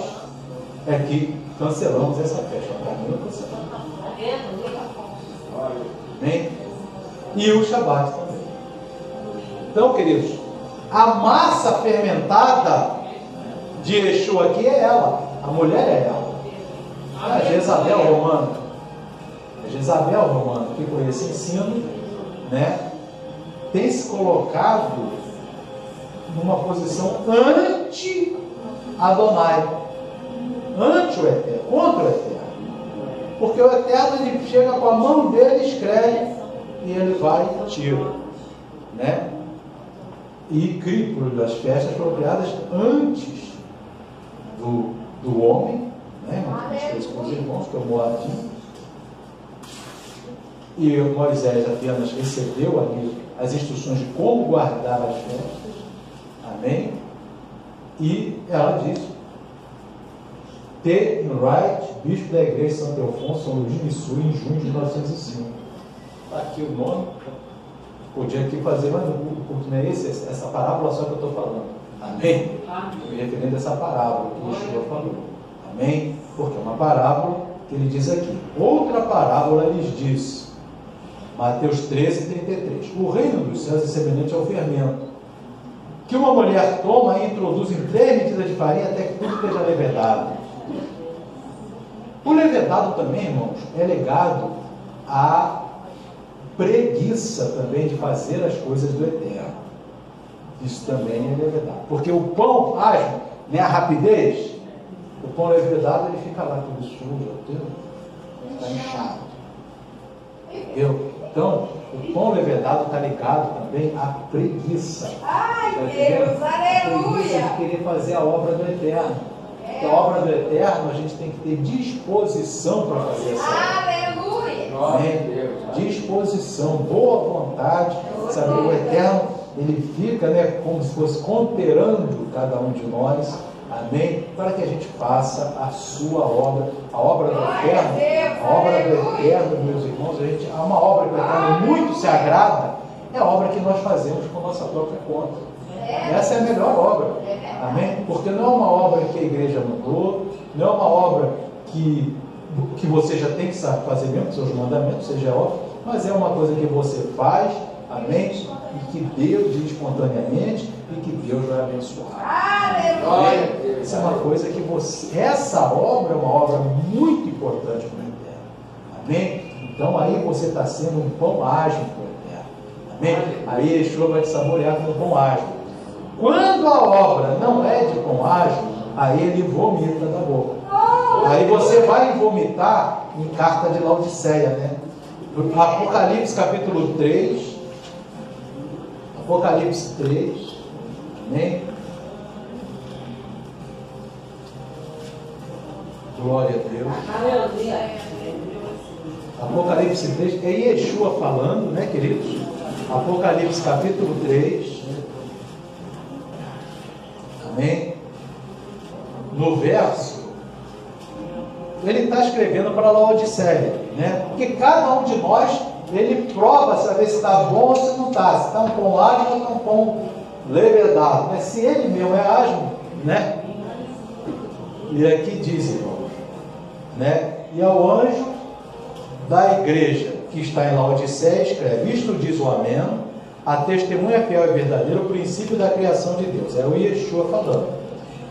é que cancelamos essa festa. Para mim, não cancelamos. Amém? E o Shabat também. Então, queridos, a massa fermentada de Yeshua aqui é ela. A mulher é ela. A Jezabel romana. A Jezabel romana, que por esse ensino, né, tem se colocado numa posição anti-Adonai, anti o Eterno, contra o Eterno. Porque o Eterno, ele chega com a mão dele, escreve, e ele vai e tira, né? E cria as festas foram criadas antes do homem, né? Com os irmãos, que é o Moadim. E Moisés apenas recebeu ali as instruções de como guardar as festas. Amém? E ela diz: T. Wright, bispo da igreja de São Teofonso, São Luís, Missouri, em junho de 1905. Está aqui o nome. Podia aqui fazer, mas o culto não é essa parábola só que eu estou falando. Amém? Me referindo a essa parábola que o Yeshua falou. Amém? Porque é uma parábola que ele diz aqui. Outra parábola lhes diz, Mateus 13, 33. O reino dos céus é semelhante ao fermento, que uma mulher toma e introduz em 3 medidas de farinha até que tudo esteja levedado. O levedado também, irmãos, é ligado à preguiça também de fazer as coisas do Eterno. Isso também é levedado. Porque o pão ágil, né, a rapidez, o pão levedado, ele fica lá tudo sujo, está inchado. Entendeu? Então, o pão levedado está ligado também à preguiça.
Ai,
Tá
Deus,
a preguiça
aleluia.
de querer fazer a obra do Eterno. Porque a obra do Eterno, a gente tem que ter disposição para fazer essa obra.
Aleluia.
Né? Disposição, boa vontade, sabe? O Eterno, ele fica, né, como se fosse comperando cada um de nós, amém? Para que a gente faça a sua obra, a obra do Eterno, a obra do Eterno, meus irmãos. Há uma obra que o Eterno muito se agrada, é a obra que nós fazemos com nossa própria conta. Essa é a melhor obra, amém? Porque não é uma obra que a igreja mandou, não é uma obra que você já tem que saber fazer mesmo, seus mandamentos, seja óbvio, mas é uma coisa que você faz, amém? E que Deus diz espontaneamente e que Deus vai abençoar.
Aleluia.
Isso é uma coisa que você. Essa obra é uma obra muito importante para o Eterno. Amém? Então aí você está sendo um pão ágil para o Eterno. Amém? Aí Yeshua vai te saborear com pão ágil. Quando a obra não é de pão ágil, aí ele vomita da boca. Aí você vai vomitar em carta de Laodiceia, né? Apocalipse capítulo 3. Apocalipse 3. Amém? Glória a Deus. Apocalipse 3. É Yeshua falando, né, queridos? Apocalipse capítulo 3. Amém? No verso, ele está escrevendo para Laodiceia, né? Porque cada um de nós, ele prova saber se está bom ou se não está, se está um pão ágil ou está um pão levedado, né? Se ele mesmo é ágil, né? E aqui diz, irmãos, né? E ao anjo da igreja que está em Laodiceia escreve: isto diz o Amém, a testemunha fiel e verdadeira, o princípio da criação de Deus. É o Yeshua falando.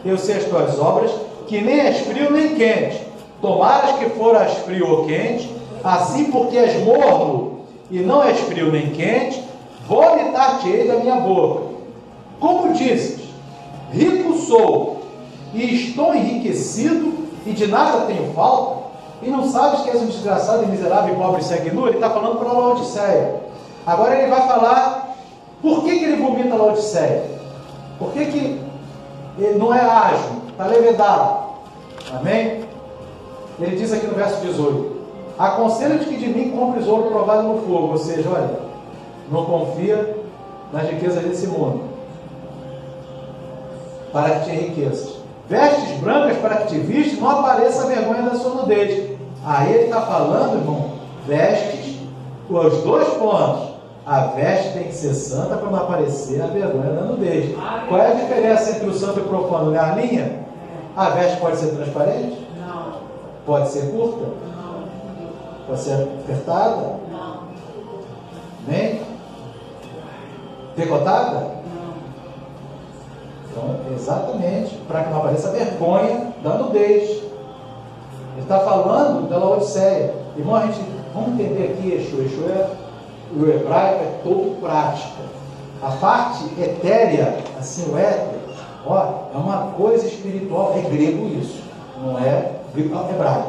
Eu sei as tuas obras, que nem és frio nem quente. Tomaras que foras frio ou quente, assim porque és morno e não és frio nem quente, vomitar-te-ei da minha boca. Como dizes, rico sou e estou enriquecido e de nada tenho falta, e não sabes que és um desgraçado e miserável e pobre e segue nu? Ele está falando para Laodiceia. Agora ele vai falar por que ele vomita Laodiceia. Por que ele não é ágil, está levedado. Amém? Ele diz aqui no verso 18: Aconselho-te que de mim compres ouro provado no fogo. Ou seja, olha, não confia nas riquezas desse mundo, para que te enriqueças. Vestes brancas para que te viste, não apareça a vergonha da sua nudez. Aí ele está falando, irmão, vestes, os dois pontos. A veste tem que ser santa para não aparecer a vergonha da nudez. Qual é a diferença entre o santo e o profano? Não é a linha? A veste pode ser transparente?
Não.
Pode ser curta?
Não.
Pode ser apertada?
Não.
Nem? Decotada?
Não.
Então, exatamente, para que não apareça a vergonha da nudez. Ele está falando da Laodiceia. Irmão, a gente, vamos entender aqui, Yeshua o hebraico é todo prática. A parte etérea, assim, o éter, ó, é uma coisa espiritual, é grego isso, não é hebraico.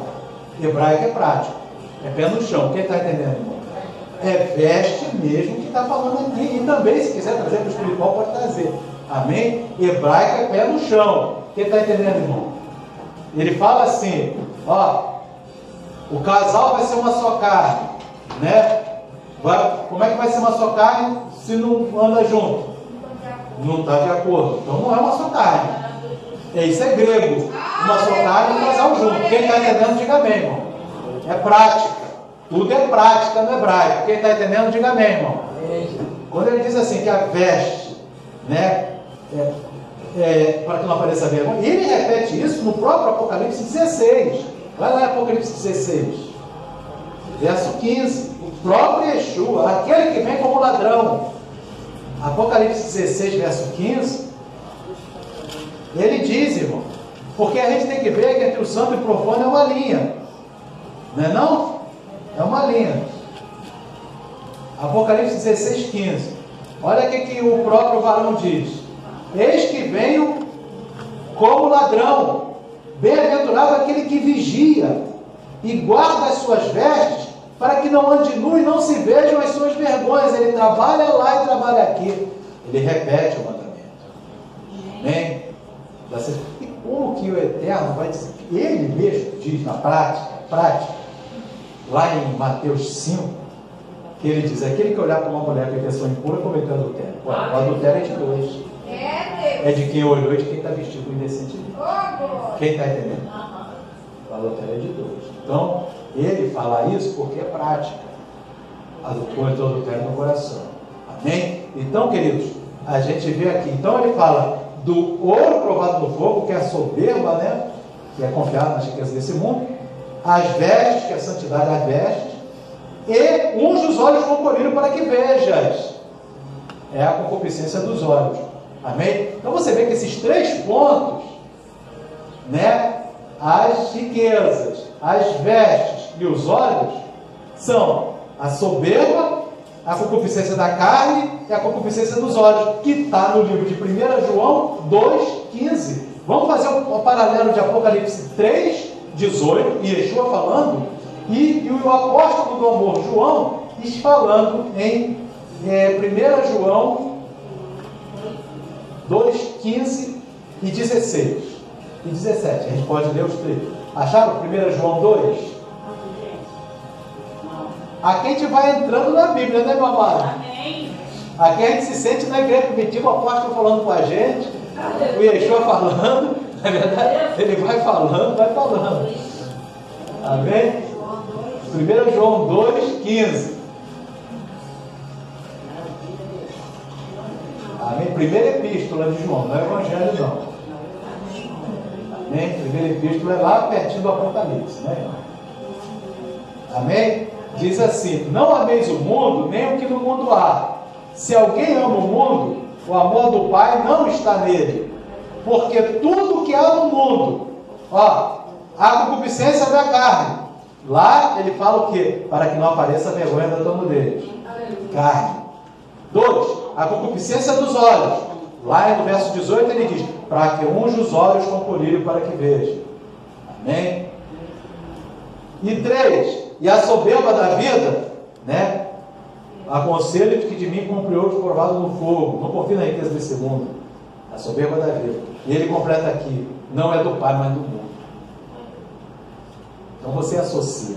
Hebraico é prático, é pé no chão. Quem está entendendo, irmão? É veste mesmo que está falando aqui. E também, se quiser trazer para o espiritual, pode trazer. Amém? Hebraico é pé no chão. Quem está entendendo, irmão? Ele fala assim, ó, o casal vai ser uma só carne, né? Como é que vai ser uma só carne se não anda junto? Não está de acordo. Então não é uma só carne. Isso é grego. Uma só carne e um casal junto. Quem está entendendo, diga amém, irmão. É prática. Tudo é prática no hebraico. Quem está entendendo, diga amém, irmão. Quando ele diz assim que a veste, né, para que não apareça a vergonha, ele repete isso no próprio Apocalipse 16. Vai lá, Apocalipse 16, verso 15. O próprio Yeshua, aquele que vem como ladrão. Apocalipse 16, verso 15. Ele diz, irmão, porque a gente tem que ver que entre o santo e o profano é uma linha. Não é não? É uma linha. Apocalipse 16, 15. Olha o que o próprio varão diz. Eis que venho como ladrão. Bem-aventurado aquele que vigia e guarda as suas vestes, para que não ande nu e não se vejam as suas vergonhas. Ele trabalha lá e trabalha aqui. Ele repete o mandamento. Amém? E como que o Eterno vai dizer? Ele mesmo diz na prática, lá em Mateus 5, que ele diz, aquele que olhar para uma mulher que é pessoa impura cometeu adultério. O adultério é de dois. É de quem olhou e de quem está vestido indecentemente. Quem está entendendo? O adultério é de dois. Então, ele fala isso porque é prática. Cometeu adultério no coração. Amém? Então, queridos, a gente vê aqui. Então, ele fala do ouro provado no fogo, que é a soberba, né? Que é confiado nas riquezas desse mundo. As vestes, que é a santidade das vestes. E unge os olhos com colírio para que vejas. É a concupiscência dos olhos. Amém? Então, você vê que esses três pontos, né? As riquezas, as vestes e os olhos são a soberba, a concupiscência da carne e a concupiscência dos olhos, que está no livro de 1 João 2,15. Vamos fazer um paralelo de Apocalipse 3,18, e Yeshua falando, e o apóstolo do amor, João, falando em 1 João 2,15 e 16 e 17. A gente pode ler os três. Acharam 1 João 2? Aqui a gente vai entrando na Bíblia, né, meu amado?
Amém.
Aqui a gente se sente na igreja primitiva, o apóstolo falando com a gente, o Yeshua falando, na verdade, ele vai falando. Amém? 1 João 2,15. Amém? Primeira epístola de João, não é evangelho não. Amém? Primeira epístola é lá pertinho do Apocalipse, né? Amém? Diz assim: não ameis o mundo, nem o que no mundo há. Se alguém ama o mundo, o amor do Pai não está nele. Porque tudo que há no mundo, ó, a concupiscência da carne. Lá ele fala o quê? Para que não apareça a vergonha da tua nudez. Carne. 2. A concupiscência dos olhos. Lá no verso 18 ele diz: para que unja os olhos com colírio para que veja. Amém? E 3. E a soberba da vida, né? Aconselho-te que de mim compre ouro provado no fogo. Não confie na riqueza desse mundo. A soberba da vida. E ele completa aqui: não é do Pai, mas do mundo. Então você associa.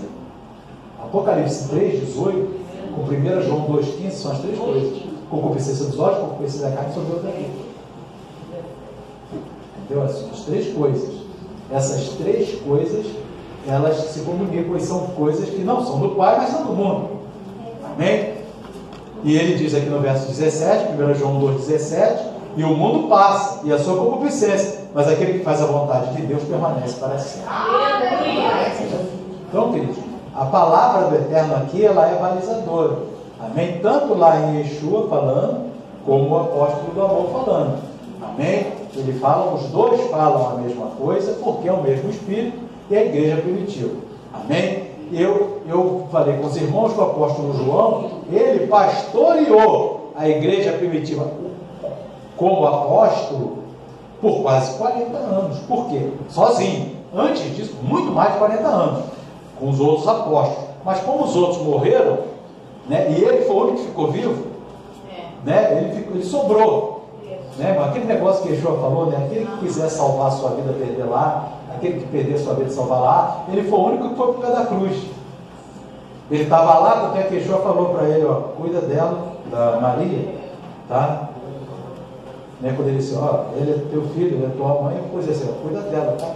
Apocalipse 3,18 com 1 João 2,15 são as três coisas. Concupiscência dos olhos, concupiscência da carne, sobre outra vida. Entendeu? As três coisas. Essas três coisas, elas se comunicam e são coisas que não são do Pai, mas são do mundo. Amém? E ele diz aqui no verso 17, 1 João 2,17, e o mundo passa, e a sua concupiscência, mas aquele que faz a vontade de Deus permanece para sempre. Então, queridos, a palavra do Eterno aqui, ela é balizadora. Amém? Tanto lá em Yeshua falando, como o apóstolo do amor falando. Amém? Ele fala, os dois falam a mesma coisa, porque é o mesmo Espírito e a igreja primitiva. Amém? Eu falei com os irmãos que o apóstolo João, ele pastoreou a igreja primitiva como apóstolo por quase 40 anos. Por quê? Sozinho. Antes disso, muito mais de 40 anos, com os outros apóstolos. Mas como os outros morreram, né, e ele foi o único que ficou vivo, né, ele sobrou. Né, mas aquele negócio que Yeshua falou, né, aquele que quiser salvar a sua vida, perder lá, aquele que perder a sua vida, salvar lá, ele foi o único que foi por pé da cruz. Ele estava lá, até que Yeshua falou para ele, ó, cuida dela, da Maria, tá? Né, quando ele disse, ó, ele é teu filho, ele é tua mãe, pois é, assim, ó, cuida dela, tá?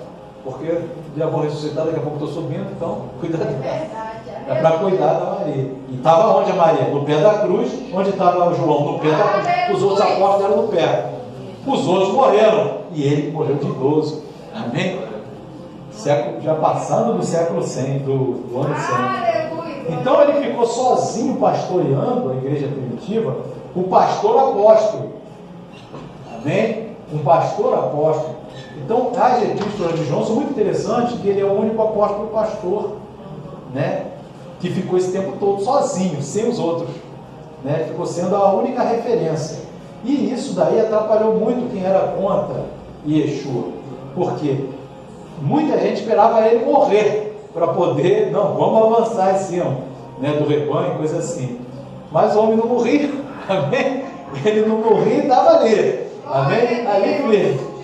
Porque já vou ressuscitar, daqui a pouco estou subindo, então cuida dela. É para cuidar da Maria. E estava onde a Maria? No pé da cruz. Onde estava o João? No pé da cruz. Os outros apóstolos eram no pé. Os outros morreram. E ele morreu de idoso. Amém? Século, já passando do século 100, do ano 100. Então ele ficou sozinho pastoreando a igreja primitiva, o pastor apóstolo. Amém? Um pastor apóstolo. Então, as epístolas de João são muito interessantes, que ele é o único apóstolo pastor, né? Que ficou esse tempo todo sozinho, sem os outros, né? Ficou sendo a única referência. E isso daí atrapalhou muito quem era contra Yeshua, porque muita gente esperava ele morrer para poder, não, vamos avançar em cima, né, do rebanho, coisa assim. Mas o homem não morria, amém? Ele não morria e estava ali, amém? Ali mesmo.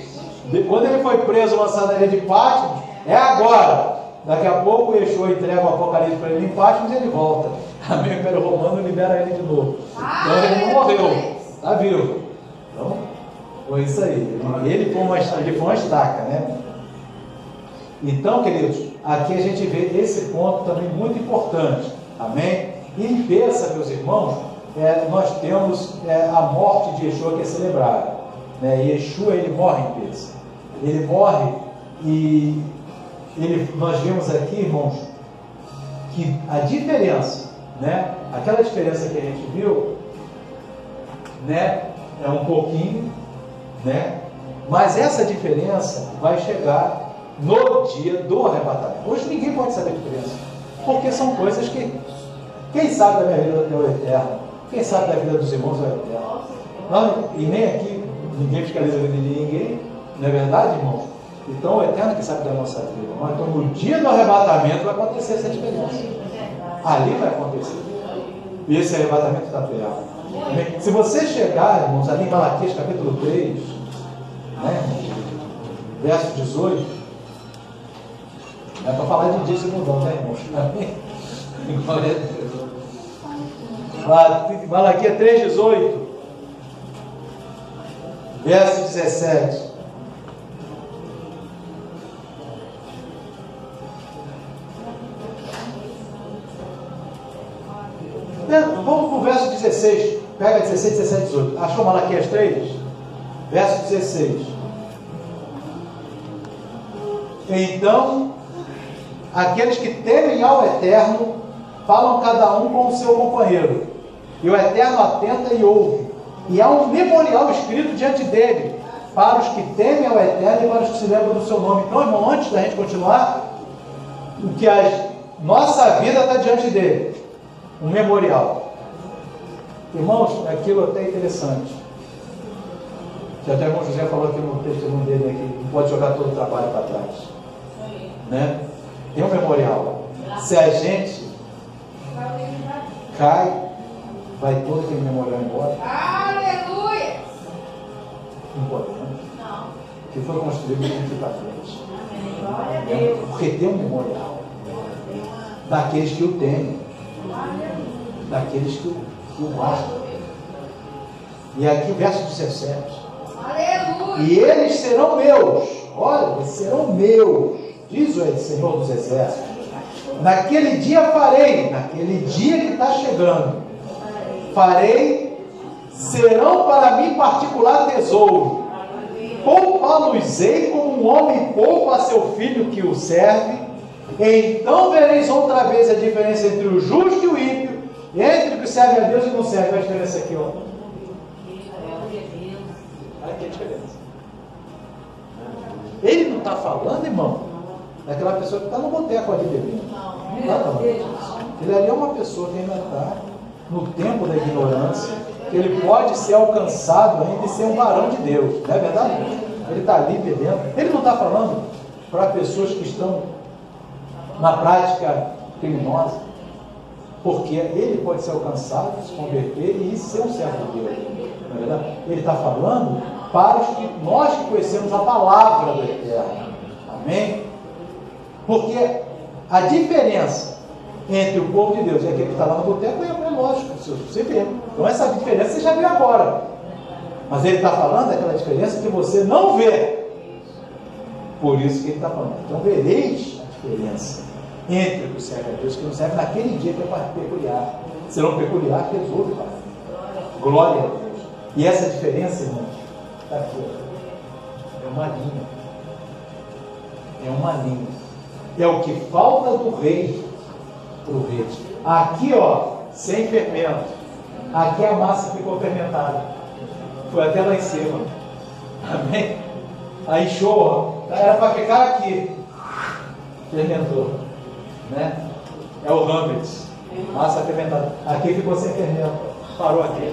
Quando ele foi preso na sanaria de Patmos, é agora. Daqui a pouco o Yeshua entrega o Apocalipse para ele em Patmos e ele volta. Amém? O Império Romano libera ele de novo. Então ele não morreu, está vivo. Então, foi isso aí. Ele foi uma estaca, né? Então, queridos, aqui a gente vê esse ponto também muito importante. Amém? E em Pêssah, meus irmãos, nós temos a morte de Yeshua que é celebrada. Né? Yeshua, ele morre em Pêssah. Ele morre e nós vemos aqui, irmãos, que a diferença, né? Aquela diferença que a gente viu, né? É um pouquinho, né? Mas essa diferença vai chegar no dia do arrebatamento. Hoje ninguém pode saber a diferença, porque são coisas que quem sabe da minha vida é o eterno, quem sabe da vida dos irmãos é o eterno. Não, e nem aqui ninguém fiscaliza a vida de ninguém, não é verdade, irmãos? Então o eterno que sabe da nossa vida. Então no dia do arrebatamento vai acontecer essa diferença. Ali vai acontecer. E esse arrebatamento está terra. Se você chegar, irmãos, ali em Malaquias capítulo 3, né, verso 18, é para falar de dia segundão, né, irmãos? Amém? Glória a Deus. Malaquias 3,18, verso 17. Vamos para o verso 16. Pega 16, 17, 18. Achou Malaquias 3? Verso 16. Então, aqueles que temem ao Eterno falam cada um com o seu companheiro. E o Eterno atenta e ouve. E há um memorial escrito diante dele para os que temem ao Eterno e para os que se lembram do seu nome. Então, irmão, antes da gente continuar, o que nossa vida está diante dele. Um memorial. Irmãos, aquilo até é interessante. Que até o irmão José falou aqui no testemunho dele, né, que não pode jogar todo o trabalho para trás. Né? Tem um memorial. Se a gente cai, vai todo aquele memorial embora.
Aleluia!
Importante.
Não.
Que foi construído daqui para frente.
Glória a Deus.
Porque tem um memorial. daqueles que o temem, daqueles que o guardam. E aqui o verso 17. E eles serão meus. Olha, eles serão meus, diz o Senhor dos Exércitos. Naquele dia farei, naquele dia que está chegando, farei, serão para mim particular tesouro. Poupá-los-ei como um homem poupa a seu filho que o serve. Então vereis outra vez a diferença entre o justo e o ímpio, entre o que serve a Deus e não serve. Olha a diferença aqui, ó. Olha aqui a diferença. Ele não está falando, irmão, daquela pessoa que está no boteco ali bebendo. Não está falando. Ele ali é uma pessoa que ainda está no tempo da ignorância, que ele pode ser alcançado ainda e ser um varão de Deus. Não é verdade? Ele está ali bebendo. Ele não está falando para pessoas que estão na prática criminosa, porque ele pode ser alcançado, se converter e ser um servo de Deus. Não é verdade? Ele está falando para os que nós que conhecemos a palavra do Eterno. Amém? Porque a diferença entre o povo de Deus e aquele que está lá no boteco é lógico, você vê. Então essa diferença você já viu agora. Mas ele está falando daquela diferença que você não vê. Por isso que ele está falando. Então vereis a diferença entre o que serve a Deus e o que não serve naquele dia que é peculiar. Serão peculiar, resolve, Pai. Glória a Deus. E essa diferença, irmãos, está aqui. É uma linha. É uma linha. É o que falta do rei para o rei. Aqui, ó, sem fermento. Aqui a massa ficou fermentada. Foi até lá em cima. Amém? Aí show, ó. Era para ficar aqui. Fermentou. Né? É o Hamlet. Massa fermentada. Aqui ficou sem fermento. Parou aqui.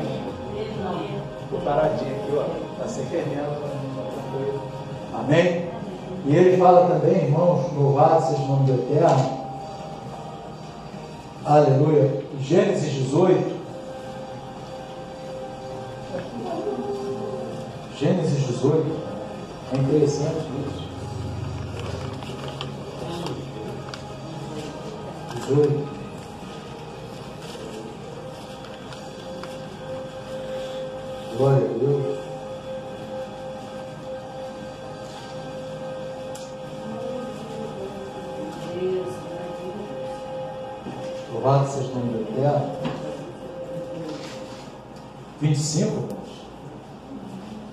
Ficou paradinho aqui, ó. Está sem fermento. Amém? E ele fala também, irmãos, louvado seja o nome do Eterno. Aleluia. Gênesis 18. Gênesis 18. É interessante isso. 18. Glória a Deus. Louvado seja o nome do Eterno. 25, irmãos.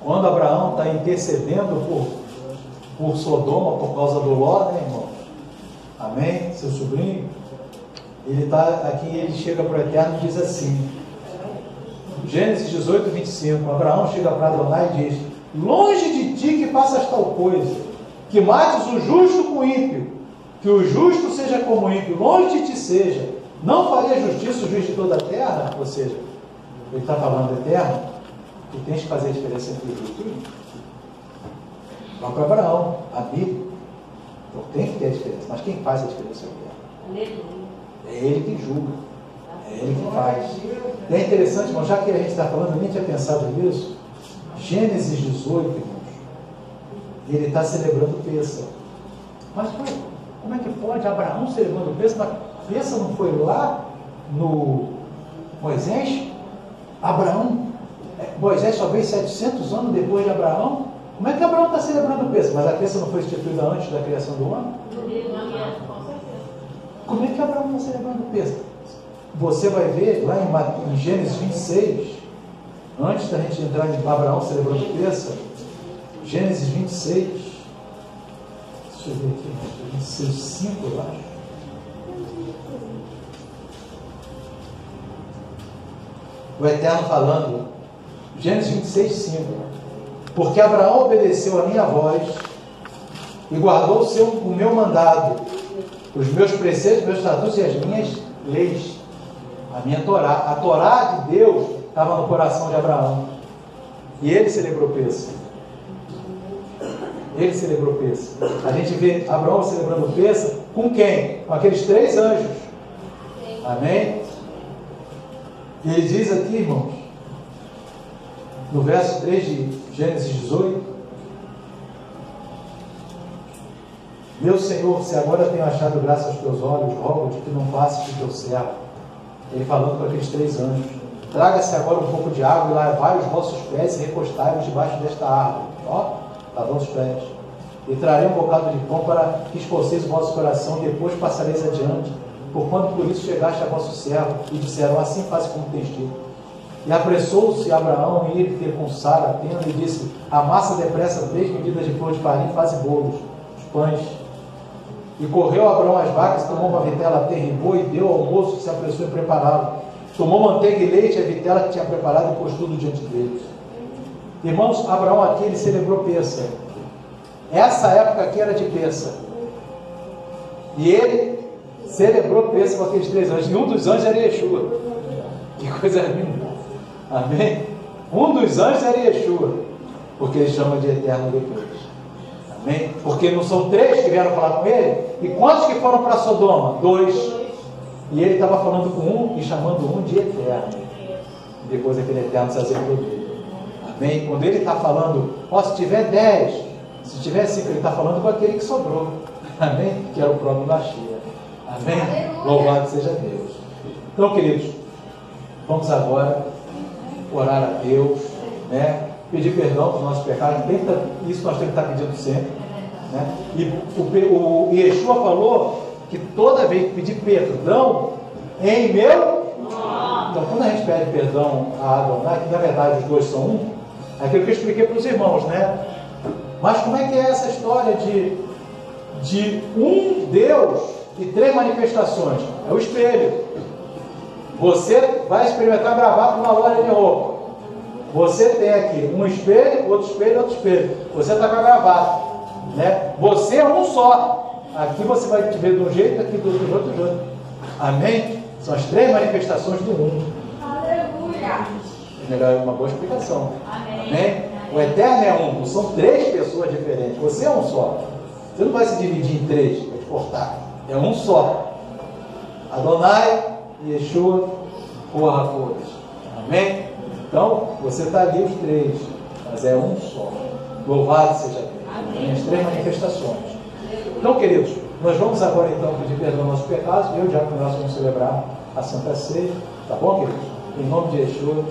Quando Abraão está intercedendo por Sodoma por causa do Ló, né, irmão? Amém? Seu sobrinho. Ele está aqui, ele chega para o Eterno e diz assim. Gênesis 18, 25. Abraão chega para Adonai e diz: longe de ti que faças tal coisa, que mates o justo com o ímpio, que o justo seja como o ímpio, longe de ti seja. Não faria justiça o juiz de toda a terra? Ou seja, ele está falando do Eterno, que tens que fazer a diferença entre o justo e o ímpio. Vai para Abraão, amigo. Então tem que ter a diferença. Mas quem faz a diferença é o Eterno. É ele que julga. É ele que faz. E é interessante, irmão, já que a gente está falando, eu nem tinha pensado nisso. Gênesis 18, irmãos, ele está celebrando Pêssego. Mas como é que pode Abraão celebrando Pêssego? Mas Pêssego não foi lá no Moisés? Moisés só veio 700 anos depois de Abraão. Como é que Abraão está celebrando Pêssego? Mas a Pêssego não foi instituída antes da criação do homem? Como é que Abraão está celebrando Pêssego? Você vai ver lá em Gênesis 26, antes da gente entrar em Abraão celebrando Pêssego, Gênesis 26, deixa eu ver aqui, 26, 5, eu acho. O Eterno falando, Gênesis 26, 5. Porque Abraão obedeceu a minha voz e guardou o meu mandado, os meus preceitos, os meus estatutos e as minhas leis. A minha Torá. A Torá de Deus estava no coração de Abraão. E ele celebrou Pêssego. Ele celebrou Pêssego. A gente vê Abraão celebrando Pêssego com quem? Com aqueles 3 anjos. Amém? E ele diz aqui, irmãos, no verso 3 de Gênesis 18, Meu Senhor, se agora tenho achado graça aos teus olhos, rogo-te que não passes do teu servo. Ele falando para aqueles 3 anjos: traga-se agora um pouco de água e lavai os vossos pés e recostai-vos debaixo desta árvore. Ó, lavando os pés. E trarei um bocado de pão para que esforceis o vosso coração, e depois passareis adiante, porquanto por isso chegaste a vosso servo. E disseram: assim faze como tens dito. E apressou-se Abraão em ir ter com Sara, a tenda, e disse: amassa depressa 3 medidas de flor de farinha e faze bolos, os pães. E correu Abraão às vacas, tomou uma vitela, aterribou e deu ao moço que se apressou em prepará-lo. Tomou manteiga e leite, a vitela que tinha preparado, e pôs tudo diante deles. Irmãos, Abraão aqui, ele celebrou Pêssega. Essa época aqui era de Pêssega. E ele celebrou Pêssega com aqueles 3 anjos. E um dos anjos era Yeshua. Que coisa linda. Amém? Um dos anjos era Yeshua. Porque ele chama de eterno depois. Amém? Porque não são 3 que vieram falar com ele? E quantos que foram para Sodoma? 2. E ele estava falando com um e chamando um de eterno. E depois aquele eterno se acertou dele. Amém? Quando ele está falando, ó, se tiver 10, se tiver 5, ele está falando com aquele que sobrou. Amém? Que era o próprio Mashiach. Amém? Aleluia. Louvado seja Deus. Então, queridos, vamos agora orar a Deus, né? Pedir perdão dos nossos pecados. Isso nós temos que estar pedindo sempre, né? E o Yeshua falou que toda vez que pedir perdão em meu... Então, quando a gente pede perdão a Adonai, que na verdade os dois são um, é aquilo que eu expliquei para os irmãos, né? Mas como é que é essa história de um Deus e 3 manifestações? É o espelho. Você vai experimentar gravar com uma loja de roupa. Você tem aqui um espelho, outro espelho, outro espelho. Você está com a gravata, né? Você é um só. Aqui você vai te ver de um jeito, aqui do outro jeito. Amém? São as 3 manifestações do mundo. Aleluia! Melhor, uma boa explicação. Amém? O Eterno é um, não são 3 pessoas diferentes. Você é um só. Você não vai se dividir em 3 para te cortar. É um só. Adonai, Yeshua, Ruach. Amém? Então, você está ali os 3, mas é um só. Louvado seja Deus. Amém. As 3 manifestações. Então, queridos, nós vamos agora então pedir perdão aos nossos pecados. Eu já que nós vamos celebrar a Santa Ceia. Tá bom, queridos? Em nome de Yeshua.